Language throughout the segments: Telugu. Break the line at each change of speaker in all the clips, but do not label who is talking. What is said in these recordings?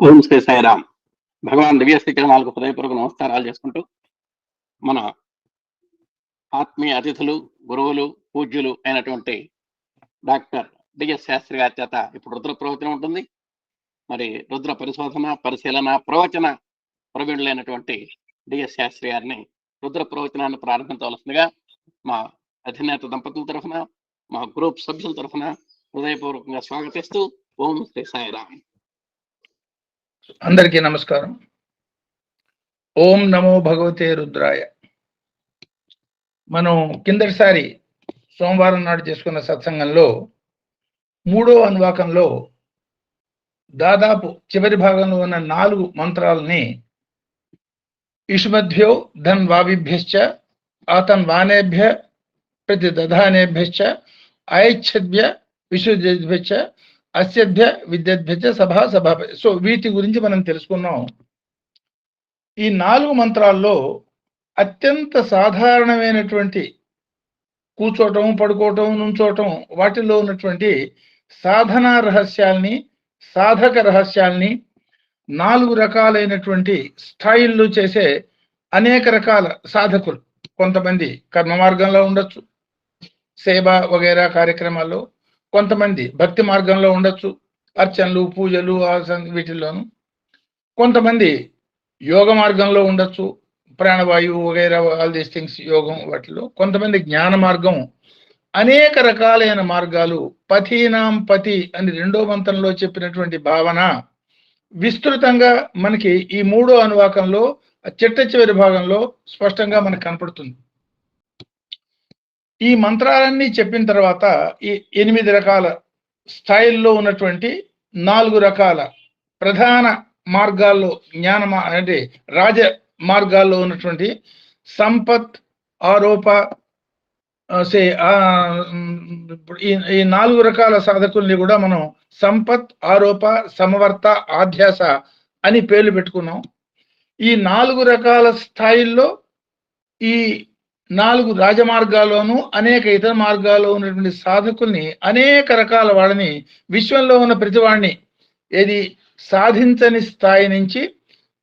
ఓం శ్రీ సాయిరామ్. భగవాన్ దివ్య శ్రీకిరణాలకు హృదయపూర్వక నమస్కారాలు చేసుకుంటూ మన ఆత్మీయ అతిథులు, గురువులు, పూజ్యులు అయినటువంటి డాక్టర్ డిఎస్ శాస్త్రి గారి చేత ఇప్పుడు రుద్ర ప్రవచనం ఉంటుంది. మరి రుద్ర పరిశోధన, పరిశీలన, ప్రవచన ప్రవీణులైనటువంటి డిఎస్ శాస్త్రి గారిని రుద్ర ప్రవచనాన్ని ప్రారంభించవలసిందిగా మా అధినేత దంపతుల తరఫున, మా గ్రూప్ సభ్యుల తరఫున హృదయపూర్వకంగా స్వాగతిస్తూ ఓం శ్రీ సాయిరామ్.
అందరికీ నమస్కారం. ఓం నమో భగవతే రుద్రాయ. మనం కిందటిసారి సోమవారం నాడు చేసుకున్న సత్సంగంలో 3వ అనువాకంలో దాదాపు చివరి భాగంలో ఉన్న 4 మంత్రాలని ఇషుమధ్యో ధన్ వావిభ్యశ్చ ఆతన్ వానేభ్య ప్రతి దధానేభ్యశ్చ ఆయచ్ఛద్భ్య విశుద్ధ్యశ్చ అస్యభ్య విద్యద్భ్య సభా. సో వీటి గురించి మనం తెలుసుకున్నాం. ఈ 4 మంత్రాల్లో అత్యంత సాధారణమైనటువంటి కూర్చోవటం, పడుకోవటం, నుంచోవటం వాటిల్లో ఉన్నటువంటి సాధనా రహస్యాల్ని, సాధక రహస్యాల్ని 4 రకాలైనటువంటి స్థాయిల్లో చేసే అనేక రకాల సాధకులు, కొంతమంది కర్మ మార్గంలో ఉండొచ్చు, సేవ వగైరా కార్యక్రమాల్లో, కొంతమంది భక్తి మార్గంలో ఉండొచ్చు, అర్చనలు, పూజలు, వీటిల్లోనూ, కొంతమంది యోగ మార్గంలో ఉండొచ్చు, ప్రాణవాయువు వగైరా ఆల్ దీస్ థింగ్స్ యోగం వాటిలో, కొంతమంది జ్ఞాన మార్గం, అనేక రకాలైన మార్గాలు. పథీనాం పతి అని 2వ మంత్రంలో చెప్పినటువంటి భావన విస్తృతంగా మనకి ఈ 3వ అనువాకంలో చిట్ట చివరి భాగంలో స్పష్టంగా మనకు కనపడుతుంది. ఈ మంత్రాలన్నీ చెప్పిన తర్వాత ఈ 8 రకాల స్థాయిల్లో ఉన్నటువంటి 4 రకాల ప్రధాన మార్గాల్లో అంటే రాజ మార్గాల్లో ఉన్నటువంటి సంపత్, ఆరోప, ఈ 4 రకాల సాధకుల్ని కూడా మనం సంపత్, ఆరోప, సమవర్త, ఆధ్యాస అని పేర్లు పెట్టుకున్నాం. ఈ 4 రకాల స్థాయిల్లో ఈ 4 రాజమార్గాల్లోనూ అనేక ఇతర మార్గాల్లో ఉన్నటువంటి సాధకుల్ని, అనేక రకాల వాళ్ళని, విశ్వంలో ఉన్న ప్రతి వాడిని, ఏది సాధించని స్థాయి నుంచి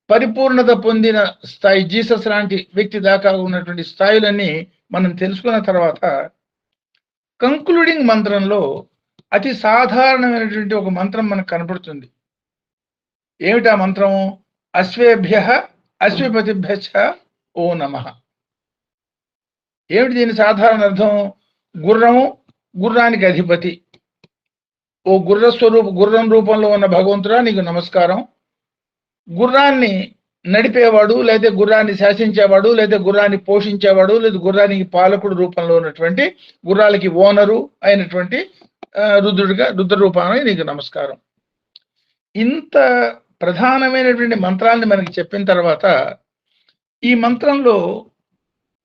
పరిపూర్ణత పొందిన స్థాయి, జీసస్ లాంటి వ్యక్తి దాకా ఉన్నటువంటి స్థాయిలన్నీ మనం తెలుసుకున్న తర్వాత కంక్లూడింగ్ మంత్రంలో అతి సాధారణమైనటువంటి ఒక మంత్రం మనకు కనపడుతుంది. ఏమిటా మంత్రం? అశ్వేభ్య అశ్వపతిభ్యశ్చ ఓ నమః. ఏమిటి దీని సాధారణ అర్థం? గుర్రము, గుర్రానికి అధిపతి, ఓ గుర్రం రూపంలో ఉన్న భగవంతుడా నీకు నమస్కారం. గుర్రాన్ని నడిపేవాడు, లేదా గుర్రాన్ని శాసించేవాడు, లేదా గుర్రాన్ని పోషించేవాడు, లేదా గుర్రానికి పాలకుడు రూపంలో ఉన్నటువంటి, గుర్రాలకి ఓనరు అయినటువంటి రుద్ర రూపాన్ని నీకు నమస్కారం. ఇంత ప్రధానమైనటువంటి మంత్రాన్ని మనకి చెప్పిన తర్వాత ఈ మంత్రంలో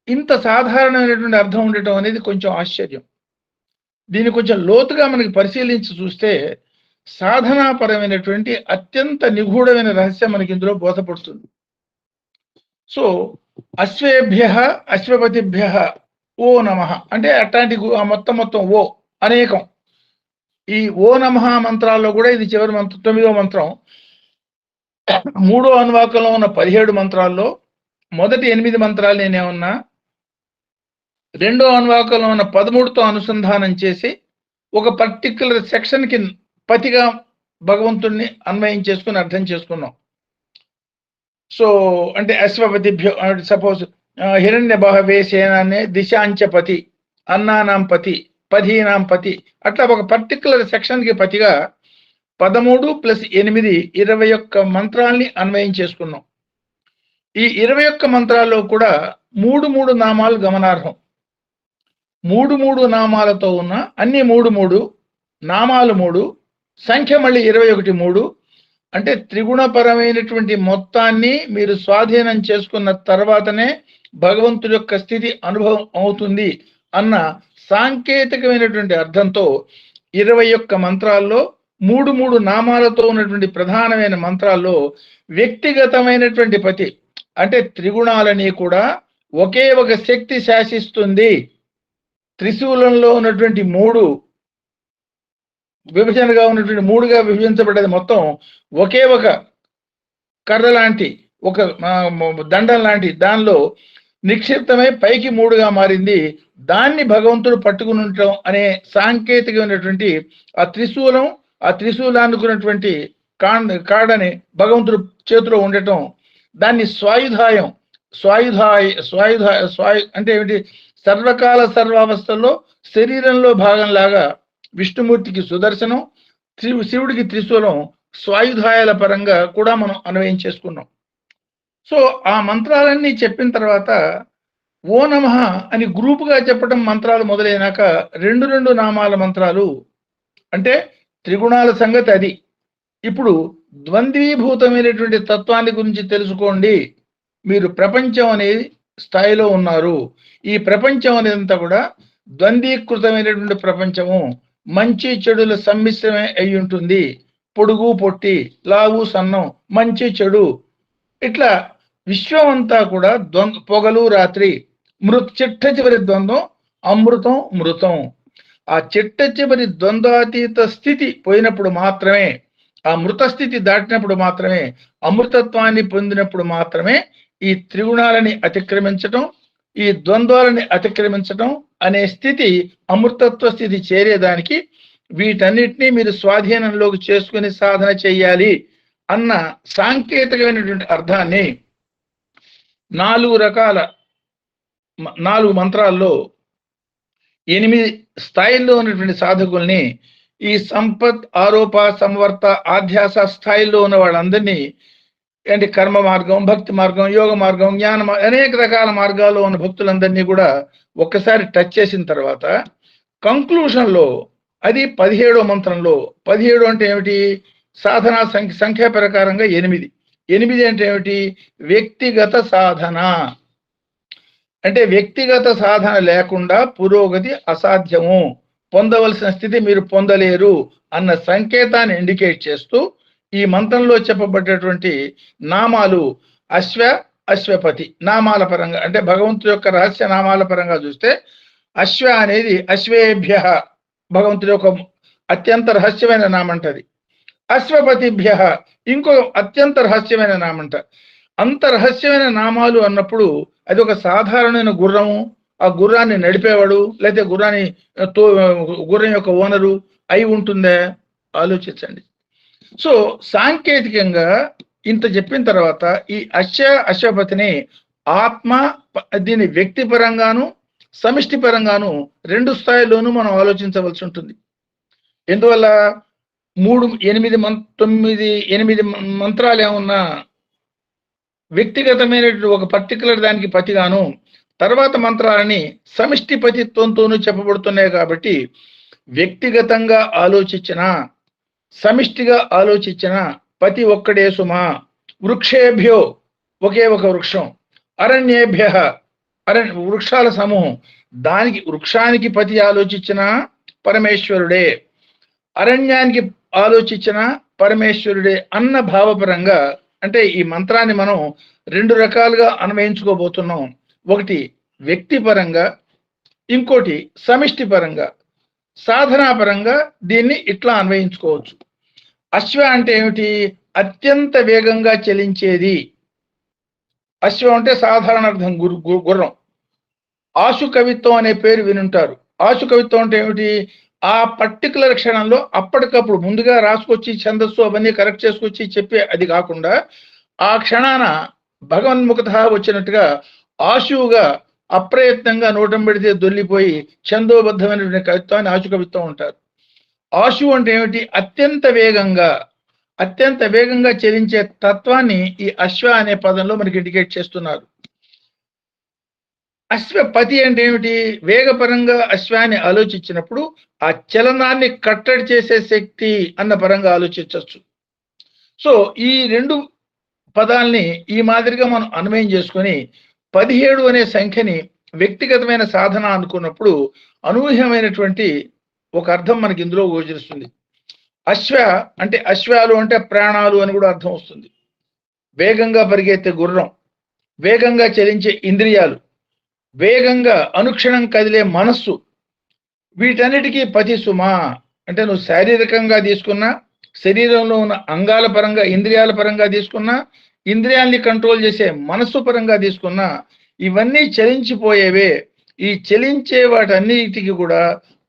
ఇంత సాధారణమైనటువంటి అర్థం ఉండటం అనేది కొంచెం ఆశ్చర్యం. దీన్ని కొంచెం లోతుగా మనకి పరిశీలించి చూస్తే సాధనాపరమైనటువంటి అత్యంత నిగూఢమైన రహస్యం మనకి ఇందులో బోధపడుతుంది. సో అశ్వేభ్య అశ్వపతిభ్య ఓ నమః అంటే అట్లాంటి మొత్తం ఓ అనేకం. ఈ ఓ నమః మంత్రాల్లో కూడా ఇది చివరి మంత్రం, 9వ మంత్రం. 3వ అనువాకంలో ఉన్న 17 మంత్రాల్లో మొదటి 8 మంత్రాలు నేనేమన్నా 2వ అనువాకంలో ఉన్న 13తో అనుసంధానం చేసి ఒక పర్టిక్యులర్ సెక్షన్కి పతిగా భగవంతుణ్ణి అన్వయం చేసుకుని అర్థం చేసుకున్నాం. సో అంటే అశ్వపతిభ్యో, సపోజ్ హిరణ్య బహవే సేనాన్నే దిశాంచపతి, అన్నానాం పతి, పధీనాం పతి, అట్లా ఒక పర్టిక్యులర్ సెక్షన్కి పతిగా 13 + 8 21 మంత్రాల్ని అన్వయం చేసుకున్నాం. ఈ 21 మంత్రాల్లో కూడా 3 నామాలు గమనార్హం. 3 నామాలతో ఉన్న అన్ని 3 నామాలు 3, సంఖ్య మళ్ళీ 21 3. అంటే త్రిగుణపరమైనటువంటి మొత్తాన్ని మీరు స్వాధీనం చేసుకున్న తర్వాతనే భగవంతుడి యొక్క స్థితి అనుభవం అవుతుంది అన్న సాంకేతికమైనటువంటి అర్థంతో 21 మంత్రాల్లో 3 నామాలతో ఉన్నటువంటి ప్రధానమైన మంత్రాల్లో వ్యక్తిగతమైనటువంటి పతి అంటే త్రిగుణాలని కూడా ఒకే ఒక శక్తి శాసిస్తుంది. త్రిశూలంలో ఉన్నటువంటి 3 విభజనగా ఉన్నటువంటి 3గా విభజించబడేది మొత్తం ఒకే ఒక కర్ర లాంటి ఒక దండం లాంటి దానిలో నిక్షిప్తమై పైకి 3గా మారింది. దాన్ని భగవంతుడు పట్టుకుని ఉండటం అనే సాంకేతికమైనటువంటి ఆ త్రిశూలం, ఆ త్రిశూలాన్నుకున్నటువంటి కాడని భగవంతుడు చేతిలో ఉండటం, దాన్ని స్వాయుధాయం అంటే ఏమిటి, సర్వకాల సర్వావస్థల్లో శరీరంలో భాగంలాగా విష్ణుమూర్తికి సుదర్శనం, శివుడికి త్రిశూలం స్వాయుధాయాల పరంగా కూడా మనం అన్వయం చేసుకున్నాం. సో ఆ మంత్రాలన్నీ చెప్పిన తర్వాత ఓ నమః అని గ్రూపుగా చెప్పడం మంత్రాలు మొదలైనాక 2 నామాల మంత్రాలు, అంటే త్రిగుణాల సంగతి అది. ఇప్పుడు ద్వంద్వీభూతమైనటువంటి తత్వాన్ని గురించి తెలుసుకోండి. మీరు ప్రపంచం అనే స్థాయిలో ఉన్నారు. ఈ ప్రపంచం అనేదంతా కూడా ద్వంద్వీకృతమైనటువంటి ప్రపంచము, మంచి చెడుల సమ్మిశ్రమే అయి ఉంటుంది. పొడుగు పొట్టి, లావు సన్నం, మంచి చెడు, ఇట్లా విశ్వం అంతా కూడా పొగలు రాత్రి, చిట్ట చివరి ద్వంద్వం అమృతం మృతం. ఆ చిట్ట చివరి ద్వంద్వాతీత స్థితి పోయినప్పుడు మాత్రమే, ఆ మృత స్థితి దాటినప్పుడు మాత్రమే, అమృతత్వాన్ని పొందినప్పుడు మాత్రమే ఈ త్రిగుణాలని అతిక్రమించటం, ఈ ద్వంద్వాలని అతిక్రమించటం అనే స్థితి, అమృతత్వ స్థితి చేరేదానికి వీటన్నిటినీ మీరు స్వాధీనంలోకి చేసుకుని సాధన చెయ్యాలి అన్న సాంకేతికమైనటువంటి అర్థాన్ని 4 మంత్రాల్లో 8 స్థాయిల్లో ఉన్నటువంటి సాధకుల్ని, ఈ సంపత్, ఆరోప, సంవర్త, ఆధ్యాస స్థాయిల్లో ఉన్న వాళ్ళందరినీ, అంటే కర్మ మార్గం, భక్తి మార్గం, యోగ మార్గం, జ్ఞాన అనేక రకాల మార్గాల్లో ఉన్న భక్తులందరినీ కూడా ఒక్కసారి టచ్ చేసిన తర్వాత కంక్లూషన్లో అది 17వ మంత్రంలో, 17 అంటే ఏమిటి, సాధన సంఖ్య ప్రకారంగా 8. 8 అంటే ఏమిటి, వ్యక్తిగత సాధన. అంటే వ్యక్తిగత సాధన లేకుండా పురోగతి అసాధ్యము, పొందవలసిన స్థితి మీరు పొందలేరు అన్న సంకేతాన్ని ఇండికేట్ చేస్తూ ఈ మంత్రంలో చెప్పబడ్డటువంటి నామాలు అశ్వపతి నామాల పరంగా, అంటే భగవంతుడి యొక్క రహస్య నామాల పరంగా చూస్తే అశ్వ అనేది అశ్వేభ్య భగవంతుడి యొక్క అత్యంత రహస్యమైన నామంటది. అశ్వపతిభ్య ఇంకో అత్యంత రహస్యమైన నామంట. అంత రహస్యమైన నామాలు అన్నప్పుడు అది ఒక సాధారణమైన గుర్రము, ఆ గుర్రాన్ని నడిపేవాడు, లేకపోతే గుర్రం యొక్క ఓనరు అయి ఉంటుందా, ఆలోచించండి. సో సాంకేతికంగా ఇంత చెప్పిన తర్వాత ఈ అశ్వపతిని ఆత్మ, దీని వ్యక్తి పరంగాను సమిష్టి పరంగాను 2 స్థాయిల్లోనూ మనం ఆలోచించవలసి ఉంటుంది. ఎందువల్ల 8 మంత్రాలు ఏమన్నా వ్యక్తిగతమైనటువంటి ఒక పర్టికులర్ దానికి పతిగాను, తర్వాత మంత్రాలని సమిష్టి పతిత్వంతోనూ చెప్పబడుతున్నాయి. కాబట్టి వ్యక్తిగతంగా ఆలోచించిన, సమిష్టిగా ఆలోచించిన పతి ఒక్కడే సుమా. వృక్షేభ్యో ఒకే ఒక వృక్షం, అరణ్యేభ్య వృక్షాల సమూహం, దానికి వృక్షానికి పతి ఆలోచించిన పరమేశ్వరుడే, అరణ్యానికి ఆలోచించిన పరమేశ్వరుడే అన్న భావపరంగా, అంటే ఈ మంత్రాన్ని మనం 2 రకాలుగా అన్వయించుకోబోతున్నాం. ఒకటి వ్యక్తి పరంగా, ఇంకోటి సమిష్టి పరంగా. సాధనా పరంగా దీన్ని ఇట్లా అన్వయించుకోవచ్చు. అశ్వ అంటే ఏమిటి, అత్యంత వేగంగా చలించేది. అశ్వం అంటే సాధారణ అర్థం గుర్రం. ఆశు కవిత్వం అనే పేరు వినుంటారు. ఆశు కవిత్వం అంటే ఏమిటి, ఆ పర్టికులర్ క్షణంలో అప్పటికప్పుడు ముందుగా రాసుకొచ్చి ఛందస్సు అవన్నీ కరెక్ట్ చేసుకొచ్చి చెప్పే అది కాకుండా ఆ క్షణాన భగవన్ముఖత వచ్చినట్టుగా ఆశువుగా అప్రయత్నంగా నోటం పెడితే దొల్లిపోయి ఛందోబద్ధమైనటువంటి కవిత్వాన్ని ఆశు కవిత్వం అంటారు. ఆశు అంటే ఏమిటి, అత్యంత వేగంగా చలించే తత్వాన్ని ఈ అశ్వ అనే పదంలో మనకి ఇండికేట్ చేస్తున్నారు. అశ్వపతి అంటే ఏమిటి, వేగపరంగా అశ్వాన్ని ఆలోచించినప్పుడు ఆ చలనాన్ని కట్టడి చేసే శక్తి అన్న పరంగా ఆలోచించవచ్చు. సో ఈ 2 పదాల్ని ఈ మాదిరిగా మనం అన్వయం చేసుకొని 17 అనే సంఖ్యని వ్యక్తిగతమైన సాధన అనుకున్నప్పుడు అనూహ్యమైనటువంటి ఒక అర్థం మనకి ఇందులో గోచరిస్తుంది. అశ్వ అంటే అశ్వాలు అంటే ప్రాణాలు అని కూడా అర్థం వస్తుంది. వేగంగా పరిగెత్తే గుర్రం, వేగంగా చలించే ఇంద్రియాలు, వేగంగా అనుక్షణం కదిలే మనస్సు, వీటన్నిటికీ పతి సుమా. అంటే నువ్వు శారీరకంగా తీసుకున్నా, శరీరంలో ఉన్న అంగాల పరంగా ఇంద్రియాల పరంగా తీసుకున్నా, ఇంద్రియాల్ని కంట్రోల్ చేసే మనస్సు పరంగా తీసుకున్న ఇవన్నీ చలించిపోయేవే. ఈ చలించే వాటన్నిటికి కూడా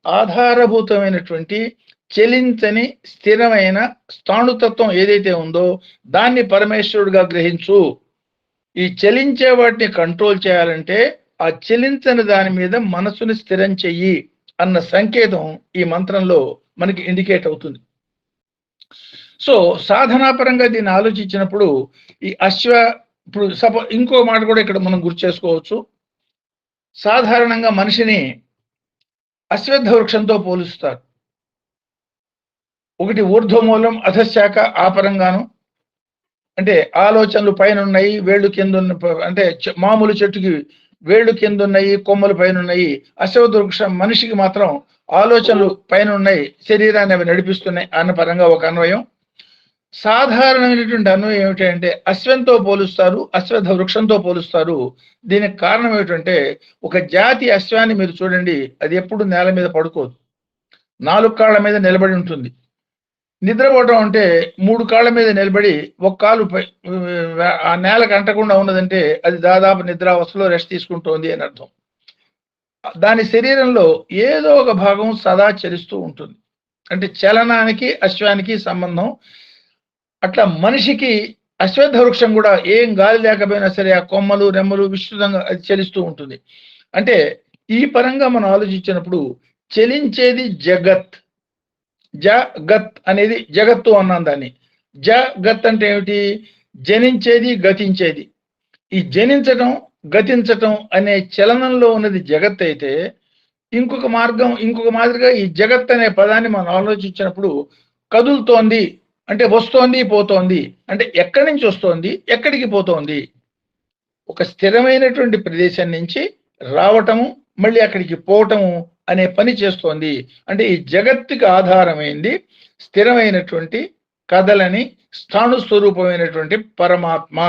ఆధారభూతమైనటువంటి చలించని స్థిరమైన స్థాణుతత్వం ఏదైతే ఉందో దాన్ని పరమేశ్వరుడుగా గ్రహించు. ఈ చలించే వాటిని కంట్రోల్ చేయాలంటే ఆ చలించని దాని మీద మనసుని స్థిరం చెయ్యి అన్న సంకేతం ఈ మంత్రంలో మనకి ఇండికేట్ అవుతుంది. సో సాధనాపరంగా దీన్ని ఆలోచించినప్పుడు ఈ ఇప్పుడు ఇంకో మాట కూడా ఇక్కడ మనం గుర్తు చేసుకోవచ్చు. సాధారణంగా మనిషిని అశ్వత్థ వృక్షంతో పోలుస్తారు. ఒకటి ఊర్ధ్వమూలం అధశాఖ ఆ పరంగాను, అంటే ఆలోచనలు పైన ఉన్నాయి, వేళ్ళు కింద అంటే మామూలు చెట్టుకి వేళ్ళు కింద ఉన్నాయి, కొమ్మలు పైన ఉన్నాయి. అశ్వత్థ వృక్షం మనిషికి మాత్రం ఆలోచనలు పైన ఉన్నాయి, శరీరాన్ని అవి నడిపిస్తున్నాయి అన్న పరంగా ఒక అన్వయం. సాధారణమైనటువంటి అన్వయం ఏమిటంటే అశ్వంతో పోలుస్తారు, అశ్వత్థ వృక్షంతో పోలుస్తారు. దీనికి కారణం ఏమిటంటే ఒక జాతి అశ్వాన్ని మీరు చూడండి, అది ఎప్పుడు నేల మీద పడుకోదు, 4 కాళ్ళ మీద నిలబడి ఉంటుంది. నిద్రపోవటం అంటే 3 కాళ్ళ మీద నిలబడి ఒక కాలు ఆ నేలకు అంటకుండా ఉన్నదంటే అది దాదాపు నిద్రావస్థలో రెస్ట్ తీసుకుంటోంది అని అర్థం. దాని శరీరంలో ఏదో ఒక భాగం సదా చలిస్తూ ఉంటుంది. అంటే చలనానికి అశ్వానికి సంబంధం. అట్లా మనిషికి అశ్వత్థ వృక్షం కూడా ఏం గాలి లేకపోయినా సరే ఆ కొమ్మలు రెమ్మలు విస్తృతంగా అది చలిస్తూ ఉంటుంది. అంటే ఈ పరంగా మనం ఆలోచించినప్పుడు చలించేది జగత్. జగత్ అనేది జగత్తు అన్నాం దాన్ని. జగత్ అంటే ఏమిటి? జనించేది, గతించేది. ఈ జనించటం గతించటం అనే చలనంలో ఉన్నది జగత్ అయితే, ఇంకొక మాదిరిగా ఈ జగత్ అనే పదాన్ని మనం ఆలోచించినప్పుడు కదులుతోంది అంటే వస్తోంది పోతోంది, అంటే ఎక్కడి నుంచి వస్తోంది ఎక్కడికి పోతోంది. ఒక స్థిరమైనటువంటి ప్రదేశం నుంచి రావటము మళ్ళీ అక్కడికి పోవటము అనే పని చేస్తోంది. అంటే ఈ జగత్తుకి ఆధారమైంది స్థిరమైనటువంటి కథలని స్థాణు స్వరూపమైనటువంటి పరమాత్మ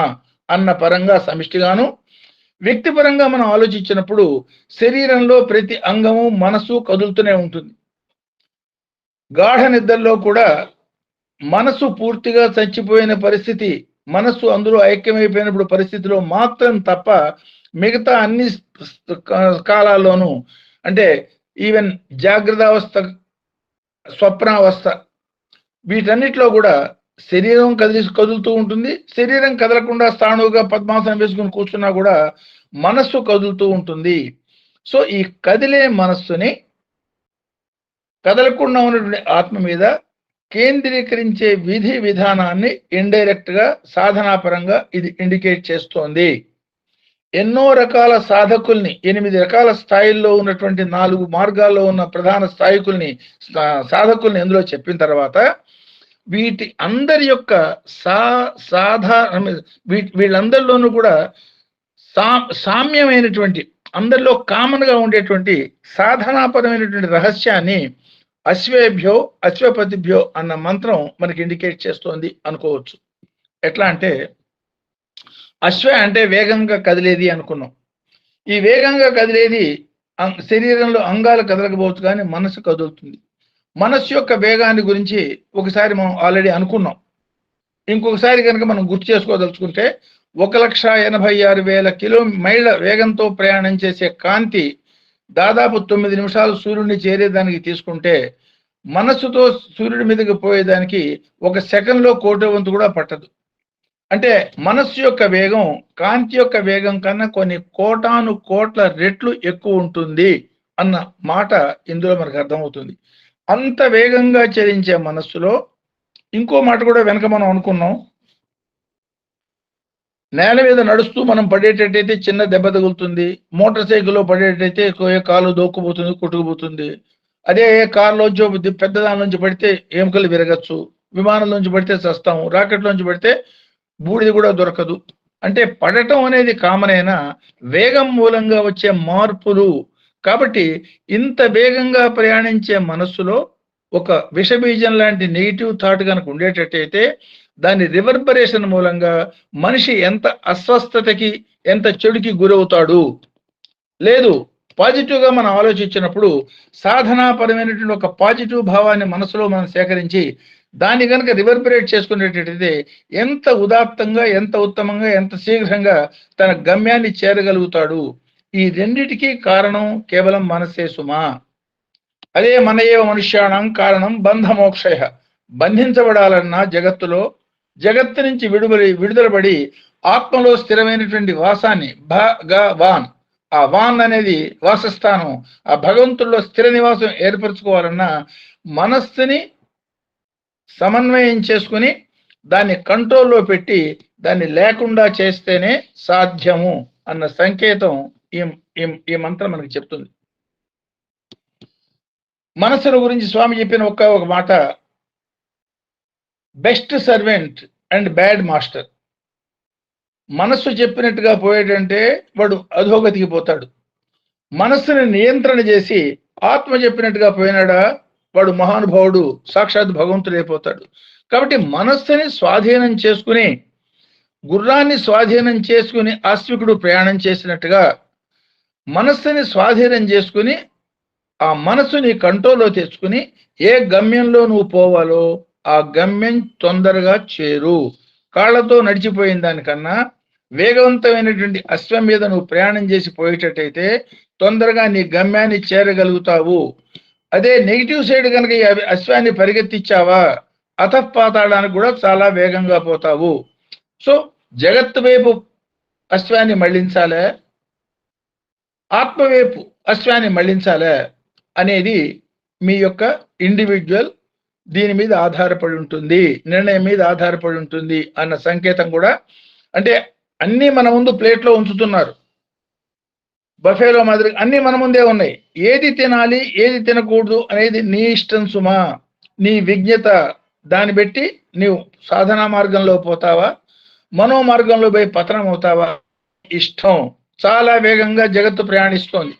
అన్న పరంగా సమిష్టిగాను, వ్యక్తిపరంగా మనం ఆలోచించినప్పుడు శరీరంలో ప్రతి అంగము మనసు కదులుతూనే ఉంటుంది. గాఢ నిద్రలో కూడా మనసు పూర్తిగా చచ్చిపోయిన పరిస్థితి, మనస్సు అందులో ఐక్యమైపోయినప్పుడు పరిస్థితిలో మాత్రం తప్ప మిగతా అన్ని కాలాల్లోనూ, అంటే ఈవెన్ జాగ్రత్త అవస్థ, స్వప్నావస్థ, వీటన్నిటిలో కూడా శరీరం కదులుతూ ఉంటుంది. శరీరం కదలకుండా స్థాణువుగా పద్మాసనం వేసుకుని కూర్చున్నా కూడా మనస్సు కదులుతూ ఉంటుంది. సో ఈ కదిలే మనస్సుని కదలకుండా ఉన్నటువంటి ఆత్మ మీద కేంద్రీకరించే విధి విధానాన్ని ఇండైరెక్ట్ గా సాధనాపరంగా ఇది ఇండికేట్ చేస్తోంది. ఎన్నో రకాల సాధకుల్ని, 8 రకాల స్థాయిల్లో ఉన్నటువంటి 4 మార్గాల్లో ఉన్న ప్రధాన సాధకుల్ని ఎందులో చెప్పిన తర్వాత వీటి అందరి యొక్క వీళ్ళందరిలోనూ కూడా సామ్యమైనటువంటి, అందరిలో కామన్ గా ఉండేటువంటి సాధనాపరమైనటువంటి రహస్యాన్ని అశ్వేభ్యో అశ్వపతిభ్యో అన్న మంత్రం మనకి ఇండికేట్ చేస్తోంది అనుకోవచ్చు. ఎట్లా అంటే అశ్వ అంటే వేగంగా కదిలేది అనుకున్నాం. ఈ వేగంగా కదిలేది శరీరంలో అంగాలు కదలకపోవచ్చు కానీ మనసు కదులుతుంది. మనస్సు యొక్క వేగాన్ని గురించి ఒకసారి మనం ఆల్రెడీ అనుకున్నాం. ఇంకొకసారి కనుక మనం గుర్తు చేసుకోదలుచుకుంటే 1,86,000 మైళ్ళ వేగంతో ప్రయాణం చేసే కాంతి దాదాపు 9 నిమిషాలు సూర్యుడిని చేరేదానికి తీసుకుంటే, మనస్సుతో సూర్యుడి మీదకి పోయేదానికి 1 సెకండ్లో 1,00,00,000 వంతు కూడా పట్టదు. అంటే మనస్సు యొక్క వేగం కాంతి యొక్క వేగం కన్నా కొన్ని కోటాను కోట్ల రెట్లు ఎక్కువ ఉంటుంది అన్న మాట ఇందులో మనకు అర్థమవుతుంది. అంత వేగంగా చలించే మనస్సులో ఇంకో మాట కూడా వెనక మనం అనుకున్నాం. నేల మీద నడుస్తూ మనం పడేటట్టయితే చిన్న దెబ్బ తగులుతుంది, మోటార్ సైకిల్లో పడేటైతే కాలు దోక్కుపోతుంది, కొట్టుకుపోతుంది. అదే కారులోంచి పెద్ద దాని నుంచి పడితే ఎముకలు విరగచ్చు, విమానంలోంచి పడితే చస్తాము, రాకెట్లోంచి పడితే బూడిది కూడా దొరకదు. అంటే పడటం అనేది కామనైనా వేగం మూలంగా వచ్చే మార్పులు. కాబట్టి ఇంత వేగంగా ప్రయాణించే మనస్సులో ఒక విషబీజం లాంటి నెగిటివ్ థాట్ కనుక ఉండేటట్టయితే దాని రివర్బరేషన్ మూలంగా మనిషి ఎంత అస్వస్థతకి, ఎంత చెడుకి గురవుతాడు. లేదు, పాజిటివ్ గా మనం ఆలోచించినప్పుడు సాధనాపరమైనటువంటి ఒక పాజిటివ్ భావాన్ని మనసులో మనం సేకరించి దాన్ని కనుక రివర్బరేట్ చేసుకునేటట్టయితే ఎంత ఉదాత్తంగా, ఎంత ఉత్తమంగా, ఎంత శీఘ్రంగా తన గమ్యాన్ని చేరగలుగుతాడు. ఈ రెండిటికీ కారణం కేవలం మనసే సుమా. అదే మన ఏవ మనుష్యాణం కారణం బంధమోక్షయ. బంధించబడాలన్నా జగత్తులో, జగత్తు నుంచి విడుదలబడి ఆత్మలో స్థిరమైనటువంటి వాసాన్ని భగవాన్, ఆ వాన్ అనేది వాసస్థానం, ఆ భగవంతుల్లో స్థిర నివాసం ఏర్పరచుకోవాలన్నా మనస్సుని సమన్వయం చేసుకుని దాన్ని కంట్రోల్లో పెట్టి దాన్ని లేకుండా చేస్తేనే సాధ్యము అన్న సంకేతం ఈ మంత్రం మనకి చెప్తుంది. మనస్సును గురించి స్వామి చెప్పిన ఒక మాట, best servant and bad master. మనస్సు చెప్పినట్టుగా పోయేటంటే వాడు అధోగతికి పోతాడు. మనస్సుని నియంత్రణ చేసి ఆత్మ చెప్పినట్టుగా పోయినాడా వాడు మహానుభావుడు, సాక్షాత్ భగవంతుడైపోతాడు. కాబట్టి మనస్సుని స్వాధీనం చేసుకుని, గుర్రాన్ని స్వాధీనం చేసుకుని ఆస్వికుడు ప్రయాణం చేసినట్టుగా మనస్సుని స్వాధీనం చేసుకుని ఆ మనస్సుని కంట్రోల్లో తెచ్చుకుని ఏ గమ్యంలో నువ్వు పోవాలో ఆ గమ్యం తొందరగా చేరు. కాళ్లతో నడిచిపోయిన దానికన్నా వేగవంతమైనటువంటి అశ్వం మీద నువ్వు ప్రయాణం చేసి పోయేటట్టయితే తొందరగా నీ గమ్యాన్ని చేరగలుగుతావు. అదే నెగిటివ్ సైడ్ కనుక ఈ అశ్వాన్ని పరిగెత్తించావా అతఃపాతాళానికి కూడా చాలా వేగంగా పోతావు. సో జగత్తు వైపు అశ్వాన్ని మళ్లించాలే, ఆత్మ వైపు అశ్వాన్ని మళ్లించాలే అనేది మీ యొక్క ఇండివిజువల్ దీని మీద ఆధారపడి ఉంటుంది, నిర్ణయం మీద ఆధారపడి ఉంటుంది అన్న సంకేతం కూడా. అంటే అన్నీ మన ముందు ప్లేట్లో ఉంచుతున్నారు, బఫేలో మాదిరి అన్నీ మన ముందే ఉన్నాయి. ఏది తినాలి ఏది తినకూడదు అనేది నీ ఇష్టం సుమా, నీ విజ్ఞత. దాన్ని బట్టి నీవు సాధనా మార్గంలో పోతావా, మనో మార్గంలో పోయి పతనం అవుతావా ఇష్టం. చాలా వేగంగా జగత్తు ప్రయాణిస్తోంది,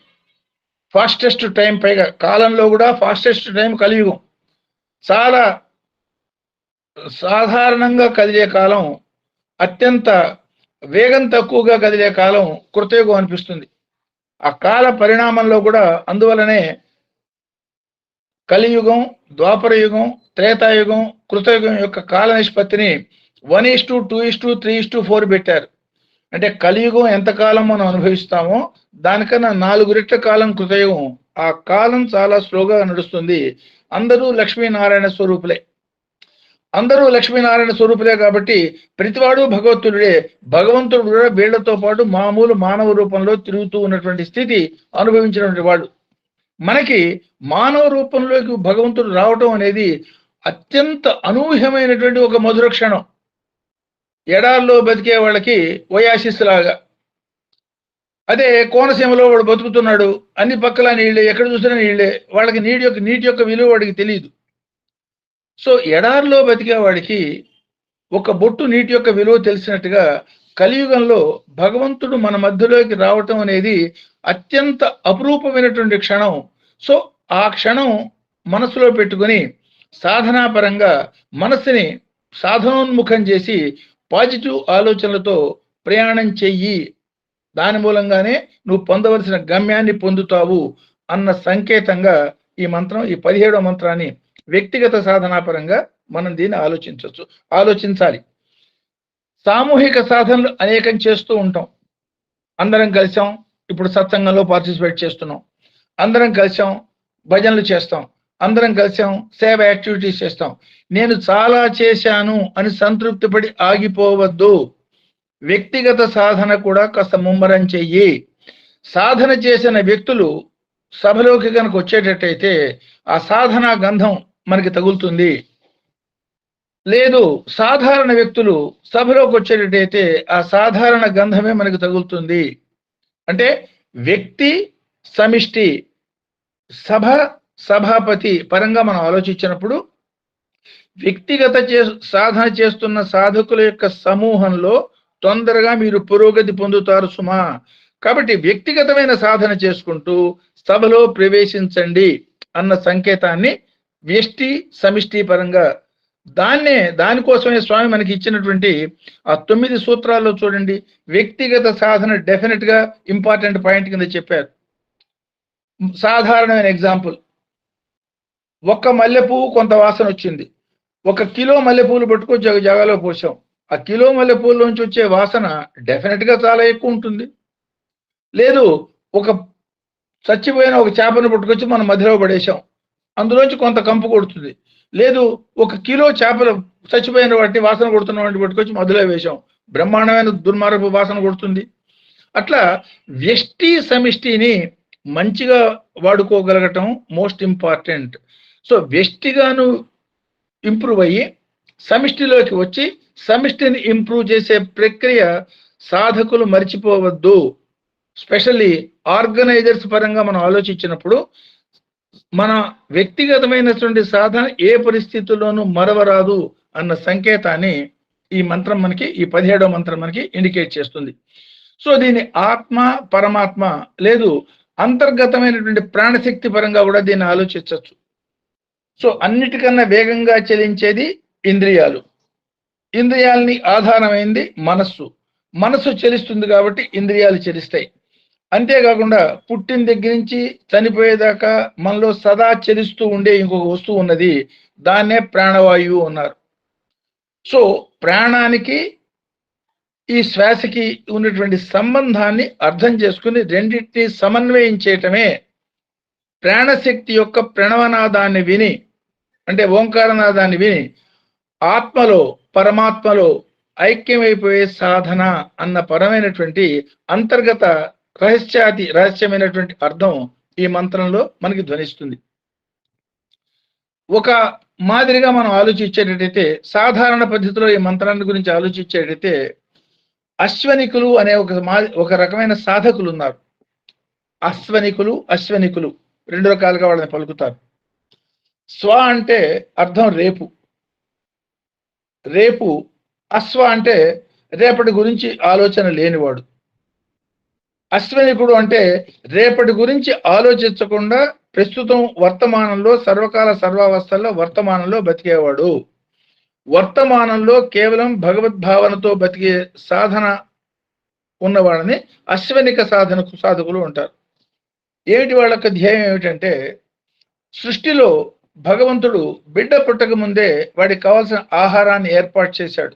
ఫాస్టెస్ట్ టైం, పైగా కాలంలో కూడా ఫాస్టెస్ట్ టైం కలియుగం. చాలా సాధారణంగా కదిలే కాలం, అత్యంత వేగం తక్కువగా కదిలే కాలం కృతయుగం అనిపిస్తుంది. ఆ కాల పరిణామంలో కూడా అందువలనే కలియుగం, ద్వాపర యుగం, త్రేతాయుగం, కృతయుగం యొక్క కాల నిష్పత్తిని 1:2:3:4 పెట్టారు. అంటే కలియుగం ఎంతకాలం మనం అనుభవిస్తామో దానికన్నా 4 రెట్ల కాలం కృతయుగం. ఆ కాలం చాలా స్లోగా నడుస్తుంది. అందరూ లక్ష్మీనారాయణ స్వరూపులే, అందరూ లక్ష్మీనారాయణ స్వరూపులే కాబట్టి ప్రతివాడు భగవంతుడే. భగవంతుడు కూడా వీళ్లతో పాటు మామూలు మానవ రూపంలో తిరుగుతూ ఉన్నటువంటి స్థితి అనుభవించినటువంటి వాడు. మనకి మానవ రూపంలోకి భగవంతుడు రావటం అనేది అత్యంత అనూహ్యమైనటువంటి ఒక మధుర క్షణం. ఎడాల్లో బతికే వాళ్ళకి ఓయాసిస్ లాగా. అదే కోనసీమలో వాడు బతుకుతున్నాడు, అన్ని పక్కల నీళ్ళే, ఎక్కడ చూసినా నీళ్ళే, వాళ్ళకి నీటి యొక్క విలువ వాడికి తెలియదు. సో ఎడారిలో బతికే వాడికి ఒక బొట్టు నీటి యొక్క విలువ తెలిసినట్టుగా కలియుగంలో భగవంతుడు మన మధ్యలోకి రావటం అనేది అత్యంత అపురూపమైనటువంటి క్షణం. సో ఆ క్షణం మనసులో పెట్టుకుని సాధనాపరంగా మనస్సుని సాధనోన్ముఖం చేసి పాజిటివ్ ఆలోచనలతో ప్రయాణం చెయ్యి. దాని మూలంగానే నువ్వు పొందవలసిన గమ్యాన్ని పొందుతావు అన్న సంకేతంగా ఈ మంత్రం, ఈ 17వ మంత్రాన్ని వ్యక్తిగత సాధనాపరంగా మనం దీన్ని ఆలోచించాలి. సామూహిక సాధనలు అనేకం చేస్తూ ఉంటాం. అందరం కలిసాం, ఇప్పుడు సత్సంగంలో పార్టిసిపేట్ చేస్తున్నాం, అందరం కలిసాం భజనలు చేస్తాం, అందరం కలిసాం సేవ యాక్టివిటీస్ చేస్తాం. నేను చాలా చేశాను అని సంతృప్తి పడి ఆగిపోవద్దు. వ్యక్తిగత సాధన కూడా కాస్త ముమ్మరం చెయ్యి. సాధన చేసిన వ్యక్తులు సభలోకి కనుక వచ్చేటట్టయితే ఆ సాధనా గంధం మనకి తగులుతుంది. లేదు సాధారణ వ్యక్తులు సభలోకి వచ్చేటట్టయితే ఆ సాధారణ గంధమే మనకి తగులుతుంది. అంటే వ్యక్తి సమిష్టి, సభ సభాపతి పరంగా మనం ఆలోచించినప్పుడు వ్యక్తిగత సాధన చేస్తున్న సాధకుల యొక్క సమూహంలో తొందరగా మీరు పురోగతి పొందుతారు సుమా. కాబట్టి వ్యక్తిగతమైన సాధన చేసుకుంటూ సభలో ప్రవేశించండి అన్న సంకేతాన్ని వ్యష్టి సమిష్టి పరంగా దానికోసమే స్వామి మనకి ఇచ్చినటువంటి ఆ 9 సూత్రాల్లో చూడండి, వ్యక్తిగత సాధన డెఫినెట్ గా ఇంపార్టెంట్ పాయింట్ కింద చెప్పారు. సాధారణమైన ఎగ్జాంపుల్, ఒక్క మల్లె పువ్వు కొంత వాసన వచ్చింది, 1 కిలో మల్లెపూలు పట్టుకొచ్చి ఒక జాగాలో పోసాం. ఆ కిలో మల్లెపూల్లోంచి వచ్చే వాసన డెఫినెట్ గా చాలా ఎక్కువ ఉంటుంది. లేదు, ఒక చచ్చిపోయిన ఒక చేపను పట్టుకొచ్చి మనం మధ్యలో పడేసాం, అందులోంచి కొంత కంపు కొడుతుంది. లేదు, 1 కిలో చేపలు చచ్చిపోయిన వాటిని వాసన కొడుతున్న వాటిని పట్టుకొచ్చి మధ్యలో వేశాం, బ్రహ్మాండమైన దుర్మార్గపు వాసన కొడుతుంది. అట్లా వ్యష్టి సమిష్టిని మంచిగా వాడుకోగలగటం మోస్ట్ ఇంపార్టెంట్. సో వ్యష్టిగాను ఇంప్రూవ్ అయ్యి సమిష్టిలోకి వచ్చి సమిష్టిని ఇంప్రూవ్ చేసే ప్రక్రియ సాధకులు మర్చిపోవద్దు. స్పెషల్లీ ఆర్గనైజర్స్ పరంగా మనం ఆలోచించినప్పుడు మన వ్యక్తిగతమైనటువంటి సాధన ఏ పరిస్థితుల్లోనూ మరవరాదు అన్న సంకేతాన్ని ఈ మంత్రం మనకి, ఈ 17వ మంత్రం మనకి ఇండికేట్ చేస్తుంది. సో దీన్ని ఆత్మ, పరమాత్మ లేదు అంతర్గతమైనటువంటి ప్రాణశక్తి పరంగా కూడా దీన్ని ఆలోచించవచ్చు. సో అన్నిటికన్నా వేగంగా చలించేది ఇంద్రియాలు, ఇంద్రియాలని ఆధారమైంది మనస్సు, మనస్సు చలిస్తుంది కాబట్టి ఇంద్రియాలు చలిస్తాయి. అంతేకాకుండా పుట్టిన దగ్గర నుంచి చనిపోయేదాకా మనలో సదా చలిస్తూ ఉండే ఇంకొక వస్తువు ఉన్నది, దాన్నే ప్రాణవాయువు అన్నారు. సో ప్రాణానికి ఈ శ్వాసకి ఉన్నటువంటి సంబంధాన్ని అర్థం చేసుకుని రెండింటినీ సమన్వయం చేయటమే ప్రాణశక్తి యొక్క ప్రణవనాదాన్ని విని, అంటే ఓంకారనాదాన్ని విని ఆత్మలో పరమాత్మలో ఐక్యమైపోయే సాధన అన్న పరమైనటువంటి అంతర్గత రహస్యమైనటువంటి అర్థం ఈ మంత్రంలో మనకి ధ్వనిస్తుంది. ఒక మాదిరిగా మనం ఆలోచించేటట్టయితే, సాధారణ పద్ధతిలో ఈ మంత్రాన్ని గురించి ఆలోచించేటైతే అశ్వనికులు అనే ఒక రకమైన సాధకులు ఉన్నారు. అశ్వనికులు 2 రకాలుగా వాళ్ళని పలుకుతారు. స్వ అంటే అర్థం రేపు, అశ్వ అంటే రేపటి గురించి ఆలోచన లేనివాడు. అశ్వనికుడు అంటే రేపటి గురించి ఆలోచించకుండా ప్రస్తుతం వర్తమానంలో సర్వకాల సర్వావస్థల్లో వర్తమానంలో బతికేవాడు. వర్తమానంలో కేవలం భగవద్భావనతో బతికే సాధన ఉన్నవాళ్ళని అశ్వనిక సాధకులు అంటారు. ఏమిటి వాళ్ళ యొక్క ధ్యేయం ఏమిటంటే, సృష్టిలో భగవంతుడు బిడ్డ పుట్టక ముందే వాడికి కావాల్సిన ఆహారాన్ని ఏర్పాటు చేశాడు.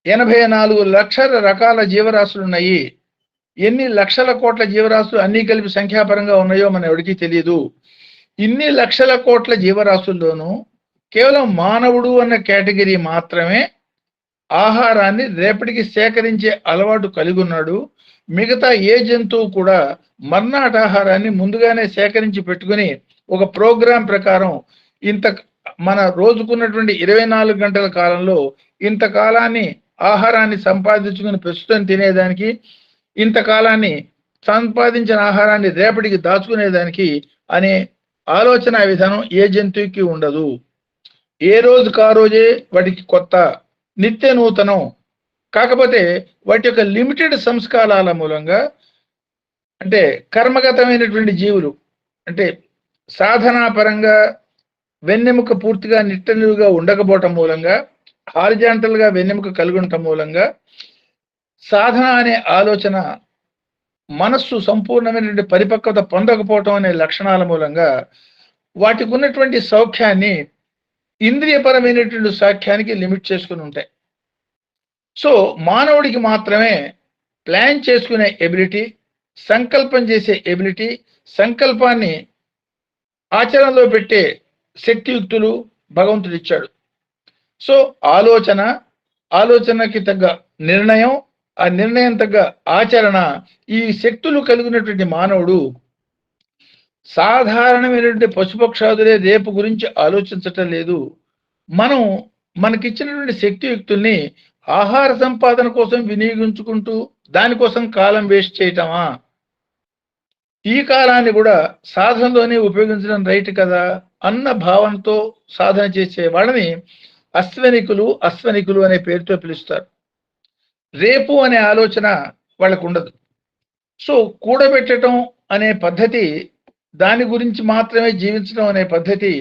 84 లక్షల రకాల జీవరాశులు ఉన్నాయి. ఎన్ని లక్షల కోట్ల జీవరాశులు అన్ని కలిపి సంఖ్యాపరంగా ఉన్నాయో మన ఎవరికి తెలియదు. ఇన్ని లక్షల కోట్ల జీవరాశుల్లోనూ కేవలం మానవుడు అన్న కేటగిరీ మాత్రమే ఆహారాన్ని రేపటికి సేకరించే అలవాటు కలిగి ఉన్నాడు. మిగతా ఏ జంతువు కూడా మర్నాటి ఆహారాన్ని ముందుగానే సేకరించి పెట్టుకుని ఒక ప్రోగ్రాం ప్రకారం ఇంత మన రోజుకున్నటువంటి 24 గంటల కాలంలో ఇంతకాలాన్ని ఆహారాన్ని సంపాదించుకుని ప్రస్తుతం తినేదానికి, ఇంతకాలాన్ని సంపాదించిన ఆహారాన్ని రేపటికి దాచుకునేదానికి అనే ఆలోచన విధానం ఏ జంతువుకి ఉండదు. ఏ రోజుకు ఆ రోజే వాటికి కొత్త, నిత్య నూతనం. కాకపోతే వాటి యొక్క లిమిటెడ్ సంస్కారాల మూలంగా, అంటే కర్మగతమైనటువంటి జీవులు, అంటే సాధనాపరంగా వెన్నెముక పూర్తిగా నిట్టనిలుగా ఉండకపోవటం మూలంగా, హారిజాంటల్ గా వెన్నెముక కలిగి ఉండటం మూలంగా సాధన అనే ఆలోచన మనస్సు సంపూర్ణమైనటువంటి పరిపక్వత పొందకపోవటం అనే లక్షణాల మూలంగా వాటికి ఉన్నటువంటి సౌఖ్యాన్ని ఇంద్రియపరమైనటువంటి సౌఖ్యానికి లిమిట్ చేసుకుని ఉంటాయి. సో మానవుడికి మాత్రమే ప్లాన్ చేసుకునే ఎబిలిటీ, సంకల్పం చేసే ఎబిలిటీ, సంకల్పాన్ని ఆచరణలో పెట్టే శక్తియుక్తులు భగవంతుడు ఇచ్చాడు. సో ఆలోచనకి తగ్గ నిర్ణయం, ఆ నిర్ణయం తగ్గ ఆచరణ, ఈ శక్తులు కలిగినటువంటి మానవుడు సాధారణమైనటువంటి పశుపక్షాదులే రేపు గురించి ఆలోచించటం లేదు. మనకిచ్చినటువంటి శక్తియుక్తుల్ని ఆహార సంపాదన కోసం వినియోగించుకుంటూ దానికోసం కాలం వేస్ట్ చేయటమా? ఈ కాలాన్ని కూడా సాధనలోనే ఉపయోగించడం రైట్ కదా అన్న భావనతో సాధన చేసే వాళ్ళని అశ్వనికులు అనే పేరుతో పిలుస్తారు. రేపు అనే ఆలోచన వాళ్ళకు ఉండదు. సో కూడబెట్టడం అనే పద్ధతి, దాని గురించి మాత్రమే జీవించడం అనే పద్ధతి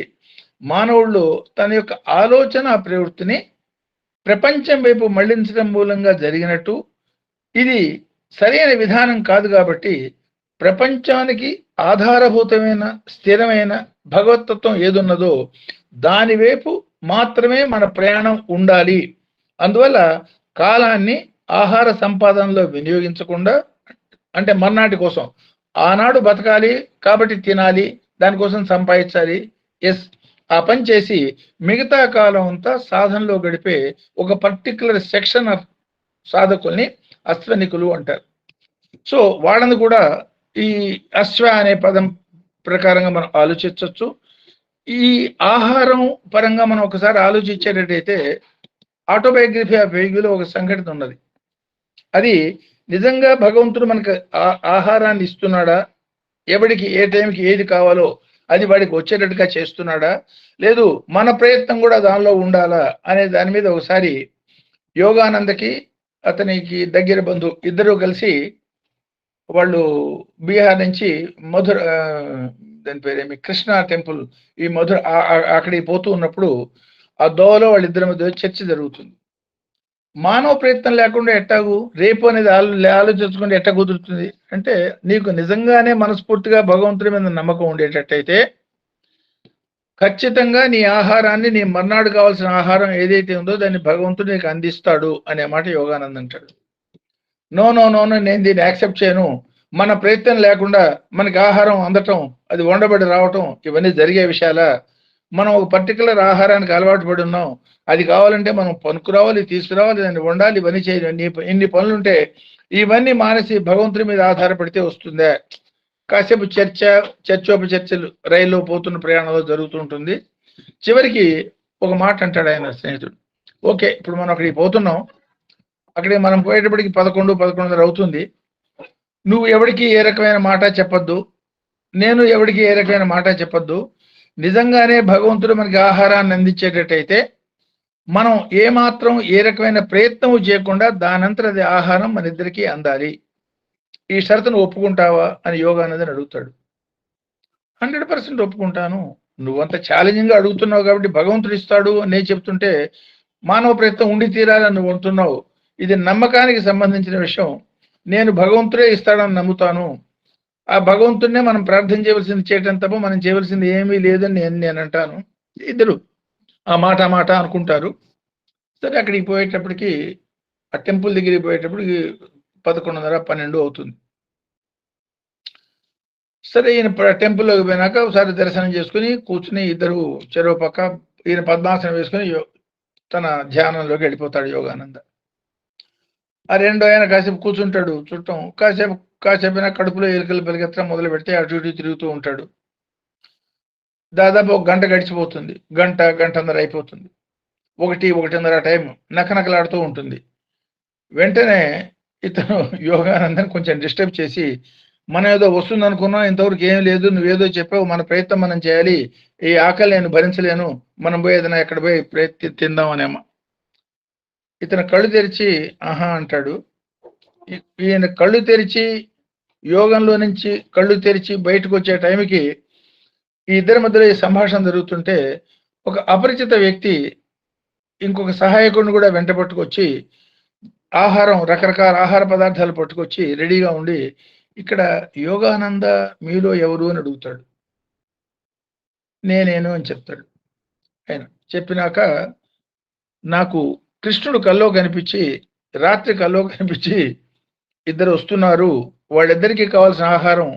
మానవుల్లో తన యొక్క ఆలోచన ప్రవృత్తిని ప్రపంచం వైపు మళ్లించడం మూలంగా జరిగినట్టు ఇది సరైన విధానం కాదు. కాబట్టి ప్రపంచానికి ఆధారభూతమైన స్థిరమైన భగవతత్వం ఏదున్నదో దాని వైపు మాత్రమే మన ప్రయాణం ఉండాలి. అందువల్ల కాలాన్ని ఆహార సంపాదనలో వినియోగించకుండా, అంటే మర్నాటి కోసం, ఆనాడు బతకాలి కాబట్టి తినాలి, దానికోసం సంపాదించాలి, ఎస్, ఆ పని చేసి మిగతా కాలం అంతా సాధనలో గడిపే ఒక పర్టికులర్ సెక్షన్ ఆఫ్ సాధకుల్ని అశ్వనికులు అంటారు. సో వాళ్ళని కూడా ఈ అశ్వ అనే పదం ప్రకారంగా మనం ఆలోచించవచ్చు. ఈ ఆహారం పరంగా మనం ఒకసారి ఆలోచించేటట్టయితే ఆటోబయోగ్రఫీ ఆఫ్ వేగులో ఒక సంఘటన ఉన్నది. అది నిజంగా భగవంతుడు మనకు ఆహారాన్ని ఇస్తున్నాడా, ఎవడికి ఏ టైంకి ఏది కావాలో అది వాడికి వచ్చేటట్టుగా చేస్తున్నాడా, లేదు మన ప్రయత్నం కూడా దానిలో ఉండాలా అనే దాని మీద ఒకసారి యోగానందకి అతనికి దగ్గర బంధువు ఇద్దరు కలిసి వాళ్ళు బీహార్ నుంచి మధుర, దాని పేరేమి, కృష్ణ టెంపుల్, ఈ మధుర అక్కడికి పోతూ ఉన్నప్పుడు ఆ దోవలో వాళ్ళిద్దరి మధ్య చర్చ జరుగుతుంది. మానవ ప్రయత్నం లేకుండా ఎట్టాగు రేపు అనేది ఆలోచించుకుంటే ఎట్ట కుదురుతుంది అంటే, నీకు నిజంగానే మనస్ఫూర్తిగా భగవంతుడి మీద నమ్మకం ఉండేటట్టయితే ఖచ్చితంగా నీ ఆహారాన్ని, నీ మర్నాడు కావాల్సిన ఆహారం ఏదైతే ఉందో దాన్ని భగవంతుడు నీకు అందిస్తాడు అనే మాట యోగానంద్ అంటాడు. నో నో నో నో, నేను దీన్ని యాక్సెప్ట్ చేయను. మన ప్రయత్నం లేకుండా మనకి ఆహారం అందటం, అది వండబడి రావటం, ఇవన్నీ జరిగే విషయాలా? మనం ఒక పర్టికులర్ ఆహారానికి అలవాటు పడి ఉన్నాం, అది కావాలంటే మనం పనుకురావాలి, తీసుకురావాలి, దాన్ని వండాలి, ఇవన్నీ చేయాలి. ఇన్ని పనులుంటే ఇవన్నీ మానేసి భగవంతుడి మీద ఆధారపడితే వస్తుందా? కాసేపు చర్చోపచర్చలు రైల్లో పోతున్న ప్రయాణంలో జరుగుతూ ఉంటుంది. చివరికి ఒక మాట అంటాడు ఆయన స్నేహితుడు, ఓకే ఇప్పుడు మనం అక్కడికి పోతున్నాం, అక్కడికి మనం పోయేటప్పటికి 11:30 అవుతుంది. నువ్వు ఎవరికి ఏ రకమైన మాట చెప్పొద్దు, నేను ఎవరికి ఏ రకమైన మాట చెప్పొద్దు. నిజంగానే భగవంతుడు మనకి ఆహారాన్ని అందించేటట్టయితే మనం ఏమాత్రం ఏ రకమైన ప్రయత్నం చేయకుండా దానంతట అది ఆహారం మన ఇద్దరికీ అందాలి. ఈ షరతును ఒప్పుకుంటావా అని యోగానందని అడుగుతాడు. 100% ఒప్పుకుంటాను. నువ్వంత ఛాలెంజింగ్ గా అడుగుతున్నావు కాబట్టి భగవంతుడు ఇస్తాడు నేను చెప్తుంటే మానవ ప్రయత్నం ఉండి తీరాలని నువ్వు అంటున్నావు. ఇది నమ్మకానికి సంబంధించిన విషయం. నేను భగవంతుడే ఇస్తాడని నమ్ముతాను. ఆ భగవంతుడినే మనం ప్రార్థన చేయవలసింది చేయటం తప్ప మనం చేయవలసింది ఏమీ లేదని నేను అంటాను. ఇద్దరు ఆ మాట అనుకుంటారు. సరే అక్కడికి పోయేటప్పటికి, ఆ టెంపుల్ దగ్గరికి పోయేటప్పటికి 11:30-12 అవుతుంది. సరే ఈయన టెంపుల్లోకి పోయినాక ఒకసారి దర్శనం చేసుకుని కూర్చుని ఇద్దరు చెరో పక్క, ఈయన పద్మాసనం వేసుకుని తన ధ్యానంలోకి వెళ్ళిపోతాడు యోగానంద. ఆ రెండో ఆయన కాసేపు కూర్చుంటాడు చుట్టం. కాసేపు కడుపులో ఎలుకలు పరిగెత్తడం మొదలు పెడితే అటు ఇటు తిరుగుతూ ఉంటాడు. దాదాపు 1 గంట గడిచిపోతుంది. గంటన్నర అయిపోతుంది. 1:30 టైం నకనకలాడుతూ ఉంటుంది. వెంటనే ఇతను యోగానందని కొంచెం డిస్టర్బ్ చేసి, మనం ఏదో వస్తుంది అనుకున్నాం, ఇంతవరకు ఏం లేదు, నువ్వేదో చెప్పావు, మన ప్రయత్నం మనం చేయాలి, ఈ ఆకలి నేను భరించలేను, మనం పోయి ఏదైనా ఎక్కడ పోయి తిందాం అనేమో. ఇతను కళ్ళు తెరిచి ఆహా అంటాడు. ఈయన కళ్ళు తెరిచి యోగంలో నుంచి కళ్ళు తెరిచి బయటకు వచ్చే టైంకి ఈ ఇద్దరి మధ్యలో ఈ సంభాషణ జరుగుతుంటే ఒక అపరిచిత వ్యక్తి ఇంకొక సహాయకుడిని కూడా వెంట పట్టుకొచ్చి రకరకాల ఆహార పదార్థాలు పట్టుకొచ్చి రెడీగా ఉండి, ఇక్కడ యోగానంద మీలో ఎవరు అని అడుగుతాడు. నేనేను అని చెప్తాడు. ఆయన చెప్పినాక నాకు కృష్ణుడు కల్లో కనిపించి, రాత్రి కల్లో కనిపించి ఇద్దరు వస్తున్నారు, వాళ్ళిద్దరికీ కావాల్సిన ఆహారం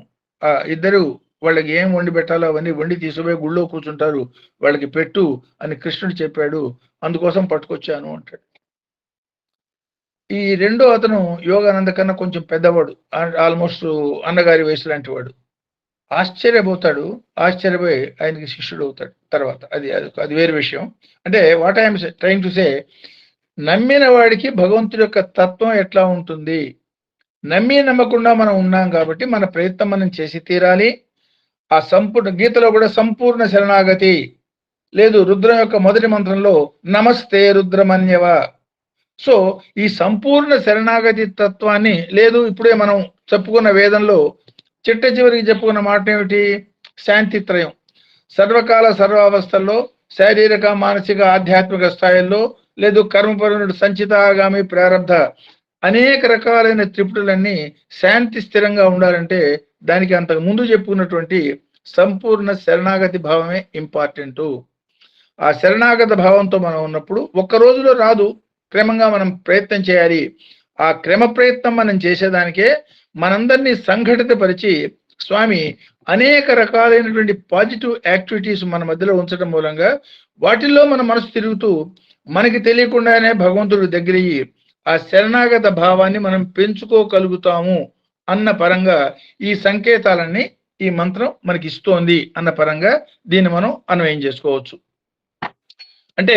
ఇద్దరు వాళ్ళకి ఏం వండి పెట్టాలో అవన్నీ వండి తీసుకుపోయి గుళ్ళో కూర్చుంటారు, వాళ్ళకి పెట్టు అని కృష్ణుడు చెప్పాడు, అందుకోసం పట్టుకొచ్చాను అంటాడు. ఈ రెండో అతను యోగానంద కన్నా కొంచెం పెద్దవాడు, ఆల్మోస్ట్ అన్నగారి వయసు లాంటి వాడు. ఆశ్చర్యపోయి ఆయనకి శిష్యుడు అవుతాడు తర్వాత. అది వేరే విషయం. అంటే what I'm trying to say, నమ్మిన వాడికి భగవంతుడి యొక్క తత్వం ఎట్లా ఉంటుంది, నమ్మకుండా మనం ఉన్నాం కాబట్టి మన ప్రయత్నం మనం చేసి తీరాలి. ఆ సంపూర్ణ గీతలో కూడా సంపూర్ణ శరణాగతి లేదు, రుద్రం యొక్క మొదటి మంత్రంలో నమస్తే రుద్రమన్యవ. సో ఈ సంపూర్ణ శరణాగతి తత్వాన్ని లేదు, ఇప్పుడే మనం చెప్పుకున్న వేదంలో చివరికి చెప్పుకున్న మాట ఏమిటి, శాంతిత్రయం. సర్వకాల సర్వావస్థల్లో శారీరక, మానసిక, ఆధ్యాత్మిక స్థాయిల్లో లేదు కర్మపరుడు, సంచితాగామి, ప్రారబ్ధ అనేక రకాలైన త్రిపుటులన్నీ శాంతి స్థిరంగా ఉండాలంటే దానికి అంతకు ముందు చెప్పుకున్నటువంటి సంపూర్ణ శరణాగతి భావమే ఇంపార్టెంట్. ఆ శరణాగత భావంతో మనం ఉన్నప్పుడు ఒక్క రోజులో రాదు, క్రమంగా మనం ప్రయత్నం చేయాలి. ఆ క్రమ ప్రయత్నం మనం చేసేదానికే మనందరినీ సంఘటితపరిచి స్వామి అనేక రకాలైనటువంటి పాజిటివ్ యాక్టివిటీస్ మన మధ్యలో ఉంచడం మూలంగా వాటిల్లో మన మనసు తిరుగుతూ మనకి తెలియకుండానే భగవంతుడు దగ్గరయ్యి ఆ శరణాగత భావాన్ని మనం పెంచుకోగలుగుతాము అన్న పరంగా ఈ సంకేతాలన్నీ ఈ మంత్రం మనకి ఇస్తోంది అన్న పరంగా దీన్ని మనం అన్వయం చేసుకోవచ్చు. అంటే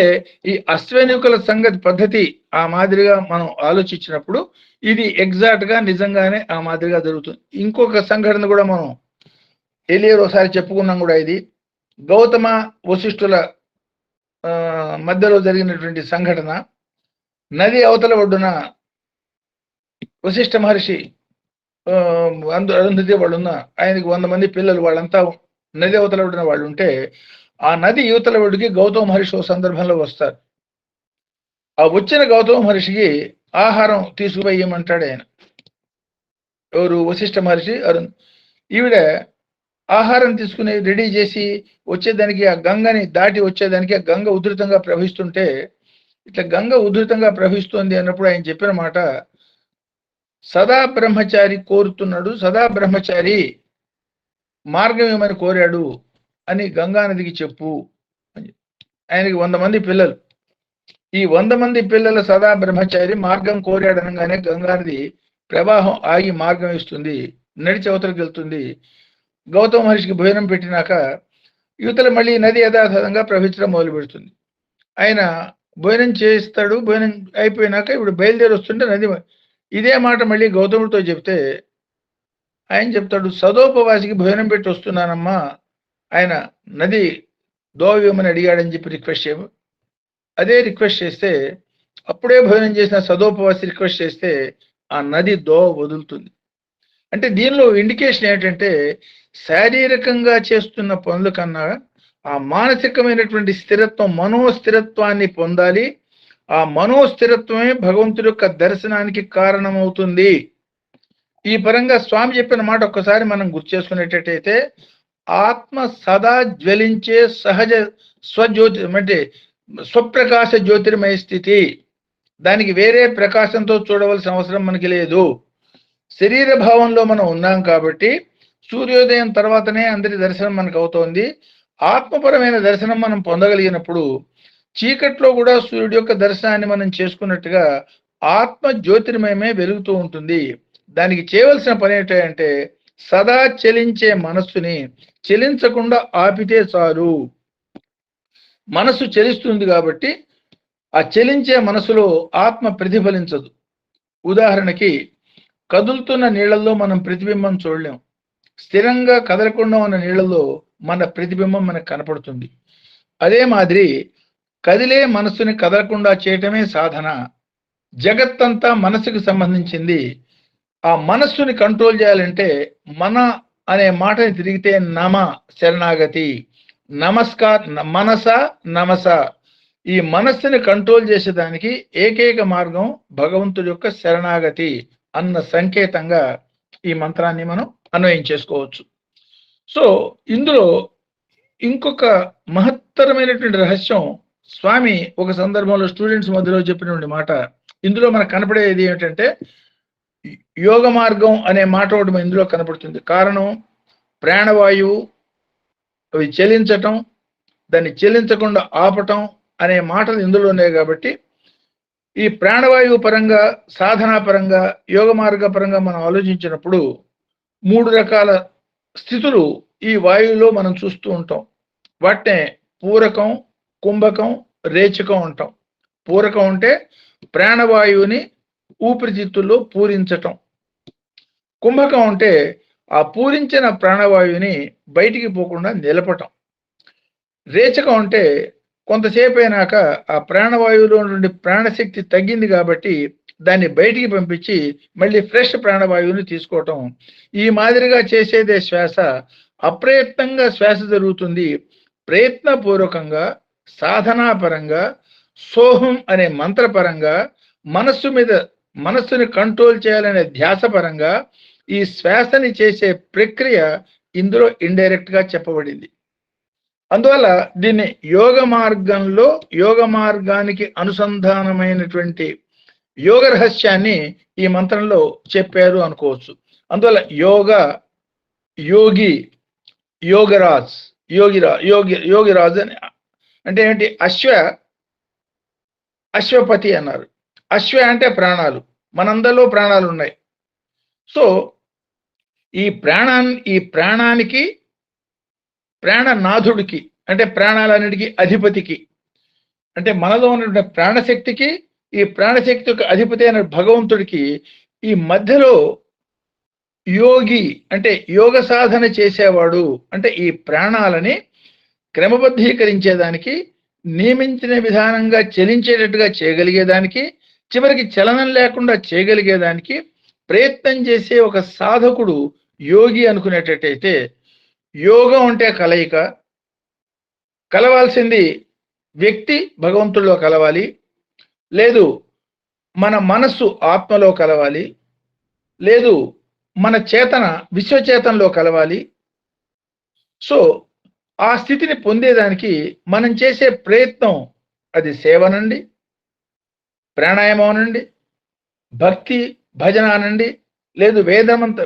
ఈ అశ్వెనుకల సంగతి పద్ధతి ఆ మాదిరిగా మనం ఆలోచించినప్పుడు ఇది ఎగ్జాక్ట్ గా నిజంగానే ఆ మాదిరిగా జరుగుతుంది. ఇంకొక సంఘటన కూడా మనం ఎలియర్ ఒకసారి చెప్పుకున్నాం కూడా. ఇది గౌతమ వశిష్ఠుల మధ్యలో జరిగినటువంటి సంఘటన. నది అవతల ఒడ్డున వశిష్ఠ మహర్షి అరుంధతి వాళ్ళు ఉన్న, ఆయనకి 100 మంది పిల్లలు, వాళ్ళంతా నది అవతల ఒడ్డున వాళ్ళు ఉంటే ఆ నది యువతల ఒడ్డుకి గౌతమ మహర్షి ఓ సందర్భంలో వస్తారు. ఆ వచ్చిన గౌతమ మహర్షికి ఆహారం తీసుకుపోయమంటాడు ఆయన. ఎవరు? వశిష్ఠ మహర్షి. ఈవిడ ఆహారం తీసుకుని రెడీ చేసి వచ్చేదానికి, ఆ గంగని దాటి వచ్చేదానికి, ఆ గంగ ఉధృతంగా ప్రవహిస్తుంటే, ఇట్లా గంగ ఉధృతంగా ప్రవహిస్తుంది అన్నప్పుడు ఆయన చెప్పిన మాట, సదా బ్రహ్మచారి కోరుతున్నాడు, సదా బ్రహ్మచారి మార్గం ఏమని కోరాడు అని గంగా నదికి చెప్పు. ఆయనకి 100 మంది పిల్లలు. ఈ 100 మంది పిల్లల సదా బ్రహ్మచారి మార్గం కోరాడు అనగానే గంగానది ప్రవాహం ఆగి మార్గం ఇస్తుంది, నడిచి అవతలకు వెళ్తుంది. గౌతమ మహర్షికి భోజనం పెట్టినాక యువతల మళ్ళీ నది యథాతథంగా ప్రవహించడం మొదలు పెడుతుంది. ఆయన భోజనం చేస్తాడు. భోజనం అయిపోయినాక ఇప్పుడు బయలుదేరి వస్తుంటే నది ఇదే మాట మళ్ళీ గౌతముడితో చెప్తే ఆయన చెప్తాడు, సదోపవాసికి భోజనం పెట్టి వస్తున్నానమ్మా, ఆయన నది దోవమని అడిగాడని చెప్పి రిక్వెస్ట్ చేయము. అదే రిక్వెస్ట్ చేస్తే, అప్పుడే భోజనం చేసిన సదోపవాసి రిక్వెస్ట్ చేస్తే ఆ నది దోవ వదులుతుంది. అంటే దీనిలో ఇండికేషన్ ఏంటంటే, శారీరకంగా చేస్తున్న పనుల కన్నా ఆ మానసికమైనటువంటి స్థిరత్వం, మనోస్థిరత్వాన్ని పొందాలి. ఆ మనోస్థిరత్వమే భగవంతుడి యొక్క దర్శనానికి కారణమవుతుంది. ఈ పరంగా స్వామి చెప్పిన మాట ఒక్కసారి మనం గుర్తు చేసుకునేటట్టయితే, ఆత్మ సదా జ్వలించే సహజ స్వజ్యోతి అంటే స్వప్రకాశ జ్యోతిర్మయ స్థితి. దానికి వేరే ప్రకాశంతో చూడవలసిన అవసరం మనకి లేదు. శరీర భావంలో మనం ఉన్నాం కాబట్టి సూర్యోదయం తర్వాతనే అందరి దర్శనం మనకు అవుతోంది. ఆత్మపరమైన దర్శనం మనం పొందగలిగినప్పుడు చీకట్లో కూడా సూర్యుడి యొక్క దర్శనాన్ని మనం చేసుకున్నట్టుగా ఆత్మ జ్యోతిర్మయమే వెలుగుతూ ఉంటుంది. దానికి చేయవలసిన పని ఏంటంటే, సదా చలించే మనస్సుని చలించకుండా ఆపితే చాలు. మనసు చలిస్తుంది కాబట్టి ఆ చలించే మనసులో ఆత్మ ప్రతిఫలించదు. ఉదాహరణకి, కదులుతున్న నీళ్లలో మనం ప్రతిబింబం చూడలేం. స్థిరంగా కదలకుండా ఉన్న నీళ్లలో మన ప్రతిబింబం మనకు కనపడుతుంది. అదే మాదిరి కదిలే మనస్సుని కదలకుండా చేయటమే సాధన. జగత్తంతా మనసుకు సంబంధించింది. ఆ మనస్సుని కంట్రోల్ చేయాలంటే మన అనే మాటని తిరిగితే నమ శరణాగతి, నమస్కార్ మనస నమస. ఈ మనస్సుని కంట్రోల్ చేసేదానికి ఏకైక మార్గం భగవంతుడి యొక్క శరణాగతి అన్న సంకేతంగా ఈ మంత్రాన్ని మనం అన్వయం చేసుకోవచ్చు. సో ఇందులో ఇంకొక మహత్తరమైనటువంటి రహస్యం స్వామి ఒక సందర్భంలో స్టూడెంట్స్ మధ్యలో చెప్పినటువంటి మాట. ఇందులో మనకు కనపడేది ఏమిటంటే, యోగ మార్గం అనే మాట ఒకటి ఇందులో కనపడుతుంది. కారణం ప్రాణవాయువు, అవి చెలించటం, దాన్ని చెలించకుండా ఆపటం అనే మాటలు ఇందులో ఉన్నాయి. కాబట్టి ఈ ప్రాణవాయువు పరంగా, సాధనా పరంగా, యోగ మార్గ పరంగా మనం ఆలోచించినప్పుడు 3 రకాల స్థితులు ఈ వాయువులో మనం చూస్తూ ఉంటాం. వాటినే పూరకం, కుంభకం, రేచకం అంటాం. పూరకం అంటే ప్రాణవాయువుని ఊపిరితిత్తుల్లో పూరించటం. కుంభకం అంటే ఆ పూరించిన ప్రాణవాయువుని బయటికి పోకుండా నిలపటం. రేచకం అంటే కొంతసేపు అయినాక ఆ ప్రాణవాయువులో నుండి ప్రాణశక్తి తగ్గింది కాబట్టి దాన్ని బయటికి పంపించి మళ్ళీ ఫ్రెష్ ప్రాణవాయువుని తీసుకోవటం. ఈ మాదిరిగా చేసేదే శ్వాస. అప్రయత్నంగా శ్వాస జరుగుతుంది. ప్రయత్నపూర్వకంగా, సాధనాపరంగా, సోహం అనే మంత్రపరంగా, మనస్సుని కంట్రోల్ చేయాలనే ధ్యాస పరంగా ఈ శ్వాసని చేసే ప్రక్రియ ఇందులో ఇండైరెక్ట్ గా చెప్పబడింది. అందువల్ల దీన్ని యోగ మార్గానికి అనుసంధానమైనటువంటి యోగ రహస్యాన్ని ఈ మంత్రంలో చెప్పారు అనుకోవచ్చు. అందువల్ల యోగి, యోగిరాజ్ అని అంటే ఏంటి? అశ్వపతి అన్నారు. అశ్వ అంటే ప్రాణాలు, మనందరిలో ప్రాణాలు ఉన్నాయి. సో ఈ ప్రాణానికి, ప్రాణనాథుడికి అంటే ప్రాణాలన్నిటికీ అధిపతికి, అంటే మనలో ఉన్నటువంటి ప్రాణశక్తికి, ఈ ప్రాణశక్తి యొక్క అధిపతి అయిన భగవంతుడికి ఈ మధ్యలో యోగి అంటే యోగ సాధన చేసేవాడు, అంటే ఈ ప్రాణాలని క్రమబద్ధీకరించేదానికి, నియమించిన విధానంగా చలించేటట్టుగా చేయగలిగేదానికి, చివరికి చలనం లేకుండా చేయగలిగేదానికి ప్రయత్నం చేసే ఒక సాధకుడు యోగి అనుకునేటట్టయితే, యోగం అంటే కలయిక, కలవాల్సింది వ్యక్తి భగవంతుడిలో కలవాలి, లేదు మన మనస్సు ఆత్మలో కలవాలి, లేదు మన చేతన విశ్వచేతనలో కలవాలి. సో ఆ స్థితిని పొందేదానికి మనం చేసే ప్రయత్నం, అది సేవనండి, ప్రాణాయామం అనండి, భక్తి భజన అనండి, లేదు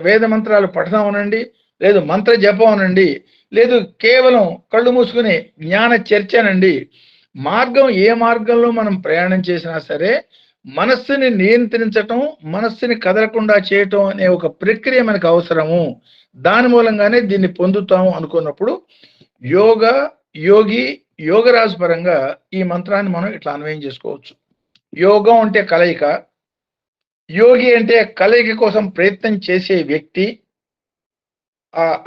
వేద మంత్రాలు పఠనం అనండి, లేదు మంత్ర జపం అనండి, లేదు కేవలం కళ్ళు మూసుకుని జ్ఞాన చర్చ అనండి. మార్గం ఏ మార్గంలో మనం ప్రయాణం చేసినా సరే మనస్సుని నియంత్రించటం, మనస్సుని కదలకుండా చేయటం అనే ఒక ప్రక్రియ మనకు అవసరము. దాని మూలంగానే దీన్ని పొందుతాము అనుకున్నప్పుడు యోగరాజు పరంగా ఈ మంత్రాన్ని మనం ఇట్లా అన్వయం చేసుకోవచ్చు. యోగం అంటే కలయిక, యోగి అంటే కలయిక కోసం ప్రయత్నం చేసే వ్యక్తి,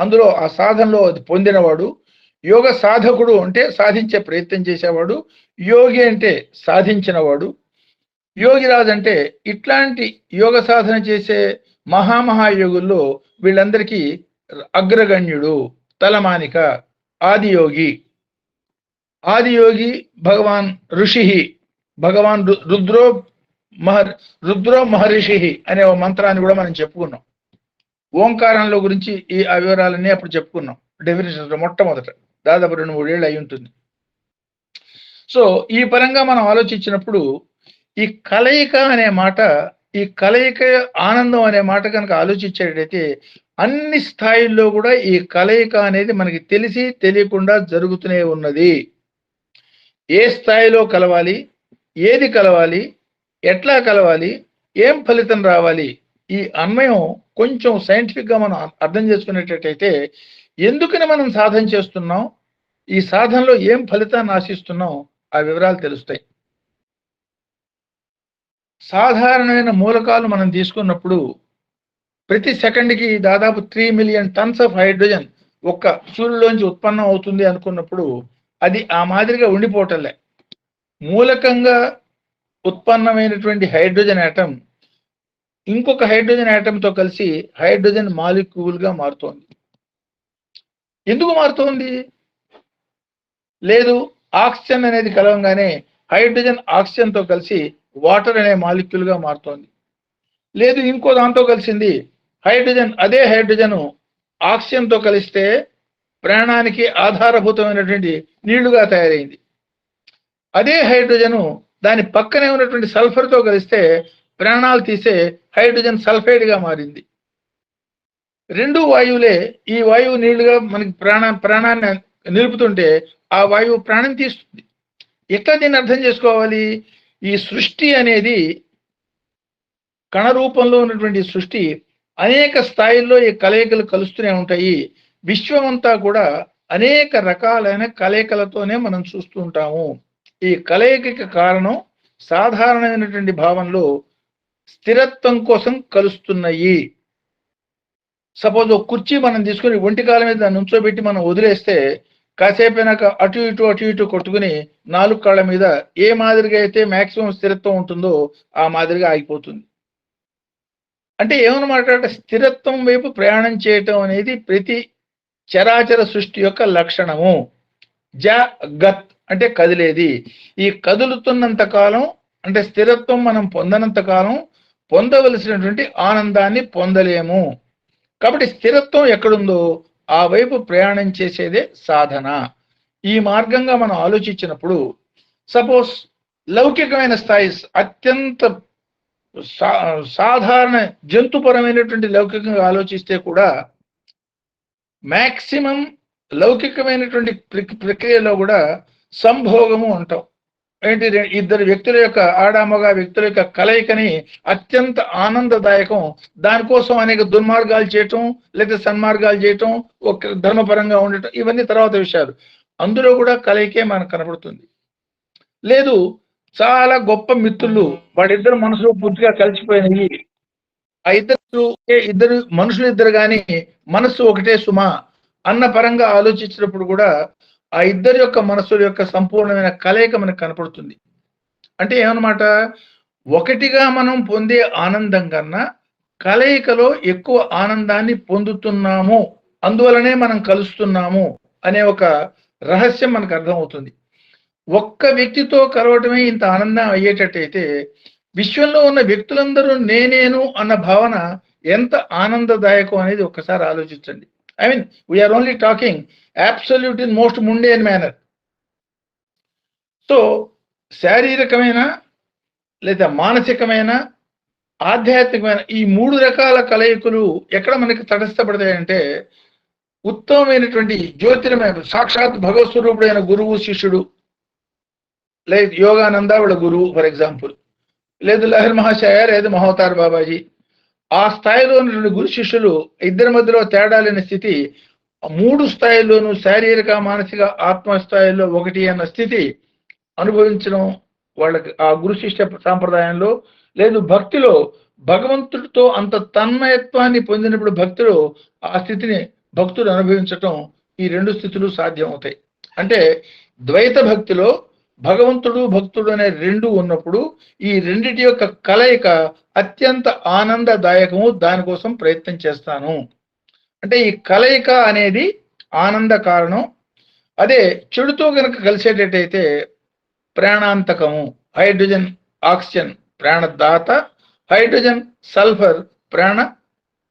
అందులో ఆ సాధనలో అది పొందినవాడు. యోగ సాధకుడు అంటే సాధించే ప్రయత్నం చేసేవాడు. యోగి అంటే సాధించినవాడు. యోగిరాజు అంటే ఇట్లాంటి యోగ సాధన చేసే మహాయోగుల్లో వీళ్ళందరికీ అగ్రగణ్యుడు, తలమానిక, ఆదియోగి భగవాన్ ఋషి, భగవాన్ రుద్రో మహర్షి అనే ఒక మంత్రాన్ని కూడా మనం చెప్పుకున్నాం. ఓంకారంలో గురించి ఆ వివరాలన్నీ అప్పుడు చెప్పుకున్నాం డెఫినేషన్ మొట్టమొదట, దాదాపు 2-3 ఏళ్ళు అయి ఉంటుంది. సో ఈ పరంగా మనం ఆలోచించినప్పుడు ఈ కలయిక అనే మాట, ఈ కలయిక ఆనందం అనే మాట కనుక ఆలోచించేటైతే అన్ని స్థాయిల్లో కూడా ఈ కలయిక అనేది మనకి తెలిసి తెలియకుండా జరుగుతూనే ఉన్నది. ఏ స్థాయిలో కలవాలి, ఏది కలవాలి, ఎట్లా కలవాలి, ఏం ఫలితం రావాలి, ఈ అన్వయం కొంచెం సైంటిఫిక్ గా మనం అర్థం చేసుకునేటట్టయితే ఎందుకని మనం సాధన చేస్తున్నాం, ఈ సాధనలో ఏం ఫలితాన్ని ఆశిస్తున్నాం, ఆ వివరాలు తెలుస్తాయి. సాధారణమైన మూలకాలు మనం తీసుకున్నప్పుడు ప్రతి సెకండ్కి దాదాపు 3 మిలియన్ టన్స్ ఆఫ్ హైడ్రోజన్ ఒక్క సూర్యులోంచి ఉత్పన్నం అవుతుంది అనుకున్నప్పుడు అది ఆ మాదిరిగా ఉండిపోవటంలే. మూలకంగా ఉత్పన్నమైనటువంటి హైడ్రోజన్ ఆటం ఇంకొక హైడ్రోజన్ ఆటంతో కలిసి హైడ్రోజన్ మాలిక్యూల్ గా మారుతోంది. ఎందుకు మారుతోంది? లేదు ఆక్సిజన్ అనేది కలవంగానే హైడ్రోజన్ ఆక్సిజన్తో కలిసి వాటర్ అనే మాలిక్యూల్ గా మారుతోంది. లేదు ఇంకో దాంతో కలిసింది హైడ్రోజన్, అదే హైడ్రోజన్ ఆక్సిజన్తో కలిస్తే ప్రాణానికి ఆధారభూతమైనటువంటి నీళ్లుగా తయారైంది. అదే హైడ్రోజను దాని పక్కనే ఉన్నటువంటి సల్ఫర్తో కలిస్తే ప్రాణాలు తీసే హైడ్రోజన్ సల్ఫైడ్ గా మారింది. 2 వాయువులే, ఈ వాయువు నీళ్లుగా మనకి ప్రాణాన్ని నిలుపుతుంటే ఆ వాయువు ప్రాణం తీస్తుంది. ఎట్లా దీన్ని అర్థం చేసుకోవాలి? ఈ సృష్టి అనేది కణ రూపంలో ఉన్నటువంటి సృష్టి అనేక స్థాయిల్లో ఈ కలయికలు కలుస్తూనే ఉంటాయి. విశ్వమంతా కూడా అనేక రకాలైన కలయికలతోనే మనం చూస్తూ ఉంటాము. ఈ కలయికకి కారణం సాధారణమైనటువంటి భావంలో స్థిరత్వం కోసం కలుస్తున్నాయి. సపోజ్ ఒక కుర్చీ మనం తీసుకుని ఒంటికాల మీద దాన్ని నుంచోబెట్టి మనం వదిలేస్తే కాసేపైనాక అటు ఇటు కొట్టుకుని 4 కాళ్ళ మీద ఏ మాదిరిగా అయితే మాక్సిమం స్థిరత్వం ఉంటుందో ఆ మాదిరిగా ఆగిపోతుంది. అంటే ఏమన్నమాట, స్థిరత్వం వైపు ప్రయాణం చేయటం అనేది ప్రతి చరాచర సృష్టి యొక్క లక్షణము. జగత్ అంటే కదిలేది. ఈ కదులుతున్నంత కాలం అంటే స్థిరత్వం మనం పొందనంత కాలం పొందవలసినటువంటి ఆనందాన్ని పొందలేము. కాబట్టి స్థిరత్వం ఎక్కడుందో ఆ వైపు ప్రయాణం చేసేదే సాధన. ఈ మార్గంగా మనం ఆలోచించినప్పుడు సపోజ్ లౌకికమైన స్థాయి అత్యంత సాధారణ జంతుపరమైనటువంటి లౌకికంగా ఆలోచిస్తే కూడా మాక్సిమం లౌకికమైనటువంటి ప్రక్రియలో కూడా సంభోగము అంటాం. ఏంటి, ఇద్దరు వ్యక్తుల యొక్క ఆడామగ వ్యక్తుల యొక్క కలయికని అత్యంత ఆనందదాయకం. దానికోసం అనేక దుర్మార్గాలు చేయటం లేదా సన్మార్గాలు చేయటం, ఒక ధర్మపరంగా ఉండటం, ఇవన్నీ తర్వాత విషయాలు. అందులో కూడా కలయికే మనకు కనబడుతుంది. లేదు, చాలా గొప్ప మిత్రులు, వాడిద్దరు మనసులో పూర్తిగా కలిసిపోయినాయి, ఆ ఇద్దరు మనుషులు ఇద్దరు కానీ మనస్సు ఒకటే సుమా అన్న పరంగా ఆలోచించినప్పుడు కూడా ఆ ఇద్దరి యొక్క మనస్సుల యొక్క సంపూర్ణమైన కలయిక మనకు కనపడుతుంది. అంటే ఏమన్నమాట, ఒకటిగా మనం పొందే ఆనందం కన్నా కలయికలో ఎక్కువ ఆనందాన్ని పొందుతున్నాము, అందువలనే మనం కలుస్తున్నాము అనే ఒక రహస్యం మనకు అర్థమవుతుంది. ఒక్క వ్యక్తితో కలవటమే ఇంత ఆనందం అయ్యేటట్టయితే విశ్వంలో ఉన్న వ్యక్తులందరూ నేనేను అన్న భావన ఎంత ఆనందదాయకం అనేది ఒక్కసారి ఆలోచించండి. I mean, we are only talking absolute in most mundane manner. So శారీరకమైన లేదా మానసికమైన ఆధ్యాత్మికమైన ఈ 3 రకాల కలయికలు ఎక్కడ మనకి తటస్థపడతాయంటే, ఉత్తమమైనటువంటి జ్యోతిర్మయ సాక్షాత్ భగవత్ స్వరూపుడైన గురువు శిష్యుడు, లేదు యోగానంద వాళ్ళ గురువు ఫర్ ఎగ్జాంపుల్, లేదు లహర్ మహాశయ, లేదు మహోతార్ బాబాజీ, ఆ స్థాయిలో ఉన్నటువంటి గురు శిష్యులు ఇద్దరి మధ్యలో తేడా లేని స్థితి 3 స్థాయిల్లోనూ శారీరక మానసిక ఆత్మ స్థాయిలో ఒకటి అన్న స్థితి అనుభవించడం వాళ్ళకి ఆ గురు శిష్య సాంప్రదాయంలో, లేదు భక్తిలో భగవంతుడితో అంత తన్మయత్వాన్ని పొందినప్పుడు భక్తిలో ఆ స్థితిని భక్తుడు అనుభవించటం, ఈ 2 స్థితులు సాధ్యం అవుతాయి. అంటే ద్వైత భక్తిలో భగవంతుడు భక్తుడు అనే 2 ఉన్నప్పుడు ఈ రెండిటి యొక్క కలయిక అత్యంత ఆనందదాయకము. దానికోసం ప్రయత్నం చేస్తాను అంటే ఈ కలయిక అనేది ఆనంద కారణం. అదే చెడుతో కనుక కలిసేటట్టయితే ప్రాణాంతకము. హైడ్రోజన్ ఆక్సిజన్ ప్రాణదాత, హైడ్రోజన్ సల్ఫర్ ప్రాణ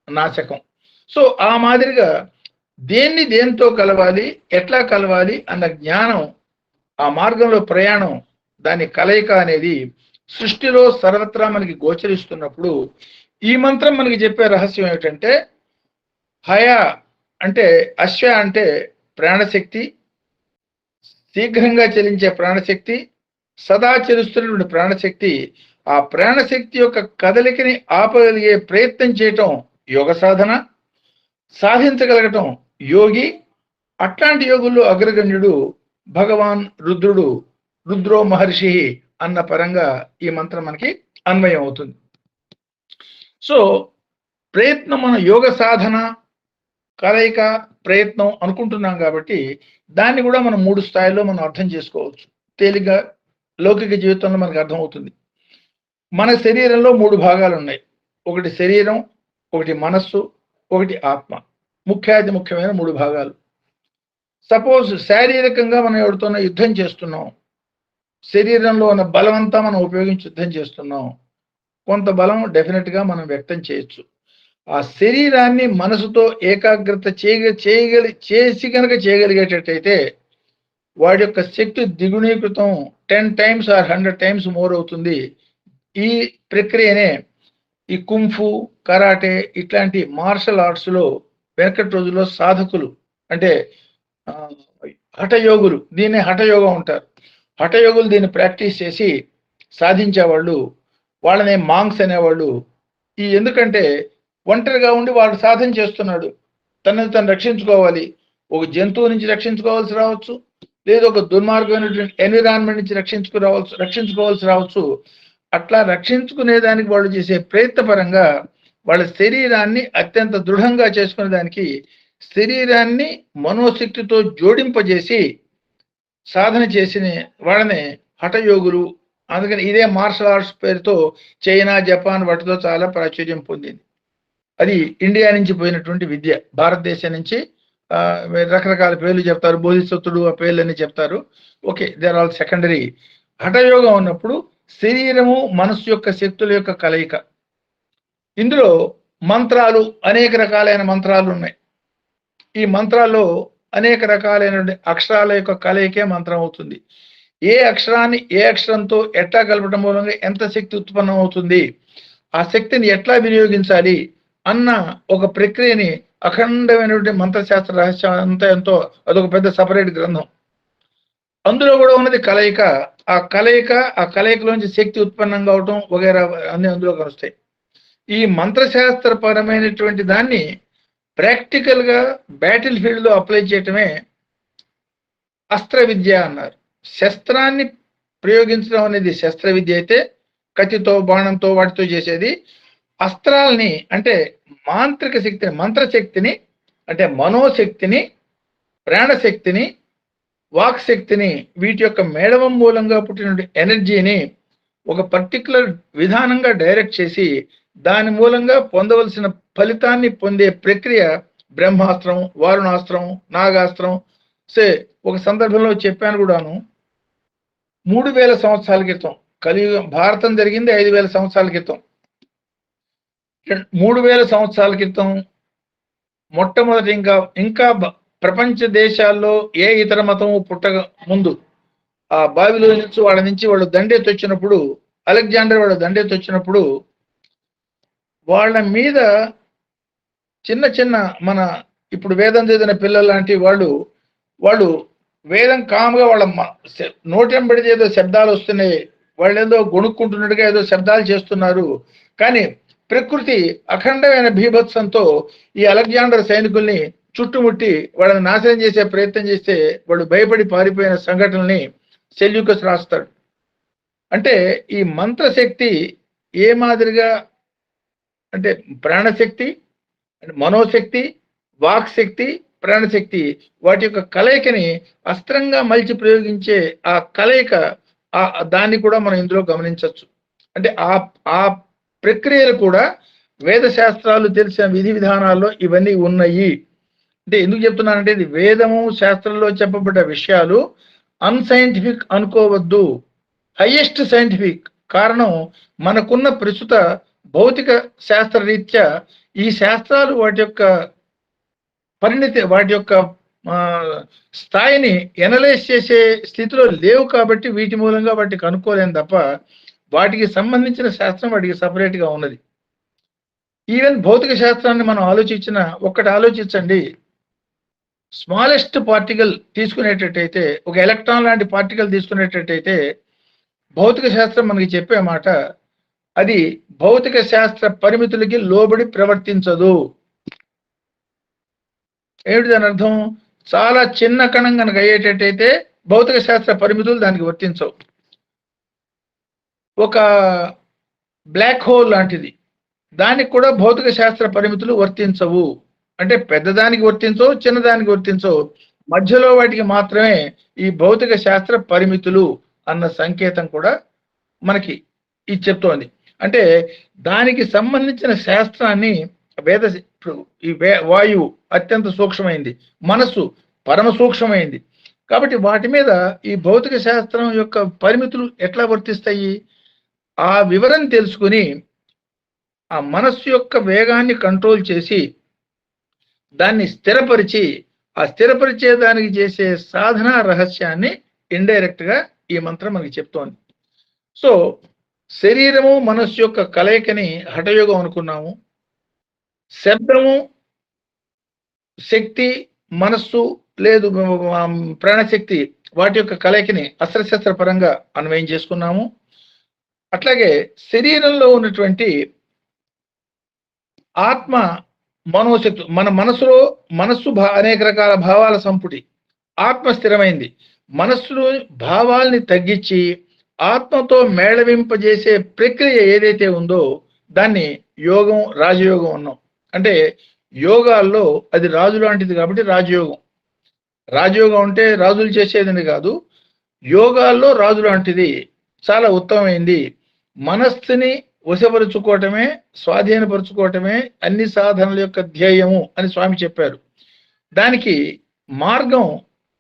నాశకం. సో ఆ మాదిరిగా దేన్ని దేంతో కలవాలి, ఎట్లా కలవాలి అన్న జ్ఞానం, ఆ మార్గంలో ప్రయాణం, దాని కలయిక అనేది సృష్టిలో సర్వత్రా మనకి గోచరిస్తున్నప్పుడు ఈ మంత్రం మనకి చెప్పే రహస్యం ఏమిటంటే, హయ అంటే అశ్వ అంటే ప్రాణశక్తి, శీఘ్రంగా చలించే ప్రాణశక్తి, సదా చలిస్తున్నటువంటి ప్రాణశక్తి. ఆ ప్రాణశక్తి యొక్క కదలికని ఆపగలిగే ప్రయత్నం చేయటం యోగ సాధన, సాధించగలగటం యోగి. అట్లాంటి యోగుల్లో అగ్రగణ్యుడు భగవాన్ రుద్రుడు, రుద్రో మహర్షి అన్న పరంగా ఈ మంత్రం మనకి అన్వయం అవుతుంది. సో ప్రయత్నం, మన యోగ సాధన కలయిక ప్రయత్నం అనుకుంటున్నాం కాబట్టి దాన్ని కూడా మనం 3 స్థాయిలో మనం అర్థం చేసుకోవచ్చు. తేలిగ్గా లౌకిక జీవితంలో మనకు అర్థమవుతుంది. మన శరీరంలో 3 భాగాలు ఉన్నాయి. ఒకటి శరీరం, ఒకటి మనస్సు, ఒకటి ఆత్మ. ముఖ్యమైన 3 భాగాలు. సపోజ్ శారీరకంగా మనం ఎవరితోనో యుద్ధం చేస్తున్నాం, శరీరంలో ఉన్న బలమంతా మనం ఉపయోగించి యుద్ధం చేస్తున్నాం, కొంత బలం డెఫినెట్గా మనం వ్యక్తం చేయొచ్చు. ఆ శరీరాన్ని మనసుతో ఏకాగ్రత చేసి కనుక చేయగలిగేటట్టయితే వాడి యొక్క శక్తి ద్విగుణీకృతం 10 times or 100 times మోర్ అవుతుంది. ఈ ప్రక్రియనే ఈ కుంఫు, కరాటే ఇట్లాంటి మార్షల్ ఆర్ట్స్లో వెనకటి రోజుల్లో సాధకులు అంటే హఠయోగులు, దీన్ని హఠయోగం అంటారు. హఠయోగులు దీన్ని ప్రాక్టీస్ చేసి సాధించేవాళ్ళు, వాళ్ళనే మాంగ్స్ అనేవాళ్ళు. ఎందుకంటే ఒంటరిగా ఉండి వాడు సాధన చేస్తున్నాడు, తనని తను రక్షించుకోవాలి. ఒక జంతువు నుంచి రక్షించుకోవాల్సి రావచ్చు, లేదు ఒక దుర్మార్గమైనటువంటి ఎన్విరాన్మెంట్ నుంచి రక్షించుకోవాల్సి రావచ్చు. అట్లా రక్షించుకునేదానికి వాళ్ళు చేసే ప్రయత్నపరంగా వాళ్ళ శరీరాన్ని అత్యంత దృఢంగా చేసుకునే దానికి శరీరాన్ని మనోశక్తితో జోడింపజేసి సాధన చేసిన వాళ్ళని హఠయోగులు. అందుకని ఇదే మార్షల్ ఆర్ట్స్ పేరుతో చైనా, జపాన్ వాటితో చాలా ప్రాచుర్యం పొందింది. అది ఇండియా నుంచి పోయినటువంటి విద్య. భారతదేశం నుంచి రకరకాల పేర్లు చెప్తారు, బోధిసత్తుడు ఆ పేర్లన్నీ చెప్తారు. Okay, they are all secondary. హఠయోగం ఉన్నప్పుడు శరీరము మనస్సు యొక్క శక్తుల యొక్క కలయిక. ఇందులో మంత్రాలు, అనేక రకాలైన మంత్రాలు ఉన్నాయి. ఈ మంత్రాల్లో అనేక రకాలైనటువంటి అక్షరాల యొక్క కలయికే మంత్రం అవుతుంది. ఏ అక్షరాన్ని ఏ అక్షరంతో ఎట్లా కలపడం మూలంగా ఎంత శక్తి ఉత్పన్నం అవుతుంది, ఆ శక్తిని ఎట్లా వినియోగించాలి అన్న ఒక ప్రక్రియని అఖండమైనటువంటి మంత్రశాస్త్ర రహస్యం అంతా ఎంతో అదొక పెద్ద సపరేట్ గ్రంథం. అందులో కూడా ఉన్నది కలయిక. ఆ కలయికలోంచి శక్తి ఉత్పన్నం కావటం వగైరా అన్ని అందులో కలుస్తాయి. ఈ మంత్రశాస్త్ర పరమైనటువంటి దాన్ని ప్రాక్టికల్ గా బ్యాటిల్ ఫీల్డ్ లో అప్లై చేయటమే అస్త్ర విద్య అన్నారు. శస్త్రాన్ని ప్రయోగించడం అనేది శస్త్ర విద్య అయితే, కత్తితో బాణంతో వాటితో చేసేది. అస్త్రాలని అంటే మాంత్రిక శక్తిని, మంత్రశక్తిని అంటే మనోశక్తిని, ప్రాణశక్తిని, వాక్ శక్తిని, వీటి యొక్క మేళవం మూలంగా పుట్టిన ఎనర్జీని ఒక పర్టికులర్ విధానంగా డైరెక్ట్ చేసి దాని మూలంగా పొందవలసిన ఫలితాన్ని పొందే ప్రక్రియ బ్రహ్మాస్త్రం, వారుణాస్త్రం, నాగాస్త్రం. ఒక సందర్భంలో చెప్పాను కూడాను, 3000 సంవత్సరాల క్రితం కలియుగం, భారతం జరిగింది 5000 సంవత్సరాల క్రితం. 3000 సంవత్సరాల క్రితం మొట్టమొదటి ఇంకా ప్రపంచ దేశాల్లో ఏ ఇతర మతం పుట్టక ముందు ఆ బావిలో నుంచి వాళ్ళు దండెత్తి వచ్చినప్పుడు, అలెగ్జాండర్ వాళ్ళ దండెత్తి వచ్చినప్పుడు వాళ్ళ మీద చిన్న చిన్న మన ఇప్పుడు వేదం చదివిన పిల్లలు లాంటి వాళ్ళు వేదం కాముగా వాళ్ళ నోటెంబడిది ఏదో శబ్దాలు వస్తున్నాయి, వాళ్ళు ఏదో గొణుక్కుంటున్నట్టుగా ఏదో శబ్దాలు చేస్తున్నారు. కానీ ప్రకృతి అఖండమైన భీభత్సంతో ఈ అలెగ్జాండర్ సైనికుల్ని చుట్టుముట్టి వాళ్ళని నాశనం చేసే ప్రయత్నం చేస్తే వాళ్ళు భయపడి పారిపోయిన సంఘటనల్ని సెల్యూకస్ రాస్తాడు. అంటే ఈ మంత్రశక్తి ఏ మాదిరిగా అంటే ప్రాణశక్తి, మనోశక్తి, వాక్ శక్తి, ప్రాణశక్తి వాటి యొక్క కలయికని అస్త్రంగా మలిచి ప్రయోగించే ఆ కలయిక, దాన్ని కూడా మనం ఇందులో గమనించవచ్చు. అంటే ఆ ప్రక్రియలు కూడా వేద శాస్త్రాలు తెలిసిన విధి విధానాల్లో ఇవన్నీ ఉన్నాయి. అంటే ఎందుకు చెప్తున్నానంటే ఇది వేదము శాస్త్రంలో చెప్పబడ్డ విషయాలు అన్సైంటిఫిక్ అనుకోవద్దు, హైయెస్ట్ సైంటిఫిక్. కారణం మనకున్న ప్రస్తుత భౌతిక శాస్త్ర రీత్యా ఈ శాస్త్రాలు వాటి యొక్క పరిణితి, వాటి యొక్క స్థాయిని ఎనలైజ్ చేసే స్థితిలో లేవు కాబట్టి వీటి మూలంగా వాటికి అనుకోలేం తప్ప వాటికి సంబంధించిన శాస్త్రం వాటికి సపరేట్ గా ఉన్నది. ఈవెన్ భౌతిక శాస్త్రాన్ని మనం ఒక్కటి ఆలోచించండి, స్మాలెస్ట్ పార్టికల్ తీసుకునేటట్టయితే, ఒక ఎలక్ట్రాన్ లాంటి పార్టికల్ తీసుకునేటట్టయితే భౌతిక శాస్త్రం మనకి చెప్పే మాట, అది భౌతిక శాస్త్ర పరిమితులకి లోబడి ప్రవర్తించదు. ఏమిటి దాని అర్థం? చాలా చిన్న కణం కనుక అయ్యేటట్టయితే భౌతిక శాస్త్ర పరిమితులు దానికి వర్తించవు. ఒక బ్లాక్ హోల్ లాంటిది, దానికి కూడా భౌతిక శాస్త్ర పరిమితులు వర్తించవు. అంటే పెద్దదానికి వర్తించవు, చిన్నదానికి వర్తించవు, మధ్యలో వాటికి మాత్రమే ఈ భౌతిక శాస్త్ర పరిమితులు అన్న సంకేతం కూడా మనకి ఇది చెప్తోంది. అంటే దానికి సంబంధించిన శాస్త్రాన్ని ఈ వాయువు అత్యంత సూక్ష్మమైంది, మనస్సు పరమ సూక్ష్మమైంది. కాబట్టి వాటి మీద ఈ భౌతిక శాస్త్రం యొక్క పరిమితులు ఎట్లా వర్తిస్తాయి, ఆ వివరం తెలుసుకుని ఆ మనస్సు యొక్క వేగాన్ని కంట్రోల్ చేసి దాన్ని స్థిరపరిచి, ఆ స్థిరపరిచే దానికి చేసే సాధన రహస్యాన్ని ఇండైరెక్ట్ గా ఈ మంత్రం మనకి చెప్తోంది. సో శరీరము మనస్సు యొక్క కలయికని హఠయోగం అనుకున్నాము. శబ్దము, శక్తి, మనస్సు లేదు ప్రాణశక్తి వాటి యొక్క కలయికని అస్త్రశస్త్ర పరంగా అన్వయం చేసుకున్నాము. అట్లాగే శరీరంలో ఉన్నటువంటి ఆత్మ, మనోశక్తి, మన మనస్సు అనేక రకాల భావాల సంపుటి, ఆత్మ స్థిరమైంది. మనస్సులో భావాల్ని తగ్గించి ఆత్మతో మేళవింపజేసే ప్రక్రియ ఏదైతే ఉందో దాన్ని యోగం, రాజయోగం అన్నాం. అంటే యోగాల్లో అది రాజు లాంటిది కాబట్టి రాజయోగం. రాజయోగం అంటే రాజులు చేసేదని కాదు, యోగాల్లో రాజు లాంటిది, చాలా ఉత్తమమైంది. మనస్సుని వశపరుచుకోవటమే, స్వాధీనపరుచుకోవటమే అన్ని సాధనల యొక్క ధ్యేయము అని స్వామి చెప్పారు. దానికి మార్గం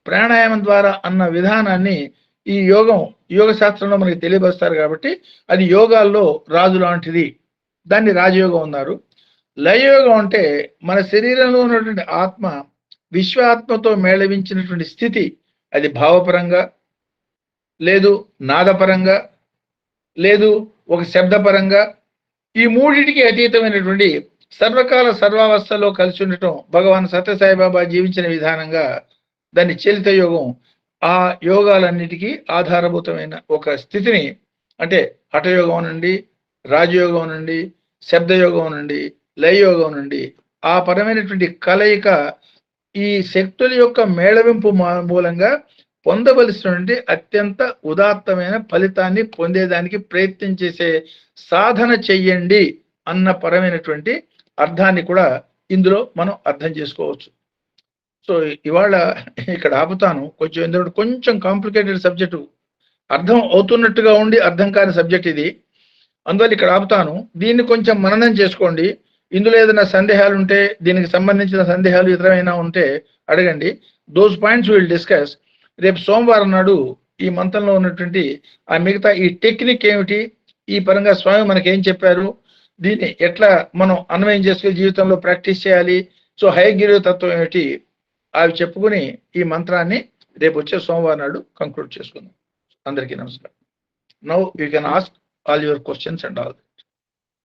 ప్రాణాయామం ద్వారా అన్న విధానాన్ని ఈ యోగ శాస్త్రంలో మనకి తెలియపరుస్తారు. కాబట్టి అది యోగాల్లో రాజు లాంటిది, దాన్ని రాజయోగం అన్నారు. లయయోగం అంటే మన శరీరంలో ఉన్నటువంటి ఆత్మ విశ్వాత్మతో మేళవించినటువంటి స్థితి, అది భావపరంగా, లేదు నాదపరంగా, లేదు ఒక శబ్దపరంగా, ఈ మూడిటికి అతీతమైనటువంటి సర్వకాల సర్వావస్థలో కలిసి ఉండటం భగవాన్ సత్యసాయిబాబా జీవించిన విధానంగా దాన్ని చలిత యోగం. ఆ యోగాలన్నిటికీ ఆధారభూతమైన ఒక స్థితిని, అంటే హఠయోగం నుండి, రాజయోగం నుండి, శబ్దయోగం నుండి, లయయోగం నుండి ఆ పరమైనటువంటి కలయిక, ఈ శక్తుల యొక్క మేళవింపు మూలంగా పొందవలసినటువంటి అత్యంత ఉదాత్తమైన ఫలితాన్ని పొందేదానికి ప్రయత్నం చేసే సాధన చెయ్యండి అన్న పరమైనటువంటి అర్థాన్ని కూడా ఇందులో మనం అర్థం చేసుకోవచ్చు. సో ఇవాళ ఇక్కడ ఆపుతాను. కొంచెం ఎందుకంటే కొంచెం కాంప్లికేటెడ్ సబ్జెక్టు, అర్థం అవుతున్నట్టుగా ఉండి అర్థం కాని సబ్జెక్ట్ ఇది, అందువల్ల ఇక్కడ ఆపుతాను. దీన్ని కొంచెం మననం చేసుకోండి. ఇందులో ఏదైనా సందేహాలు ఉంటే, దీనికి సంబంధించిన సందేహాలు ఇతరమైనా ఉంటే అడగండి. Those points will discuss. రేపు సోమవారం నాడు ఈ మంత్రంలో ఉన్నటువంటి ఆ మిగతా ఈ టెక్నిక్ ఏమిటి, ఈ పరంగా స్వామి మనకి ఏం చెప్పారు, దీన్ని ఎట్లా మనం అన్వయం చేసుకుని జీవితంలో ప్రాక్టీస్ చేయాలి, సో హయగ్రీవ తత్వం ఏమిటి, అవి చెప్పుకుని ఈ మంత్రాన్ని రేపు వచ్చే సోమవారం నాడు కంక్లూడ్ చేసుకుందాం. అందరికీ నమస్కారం. Now you can ask all your questions and all.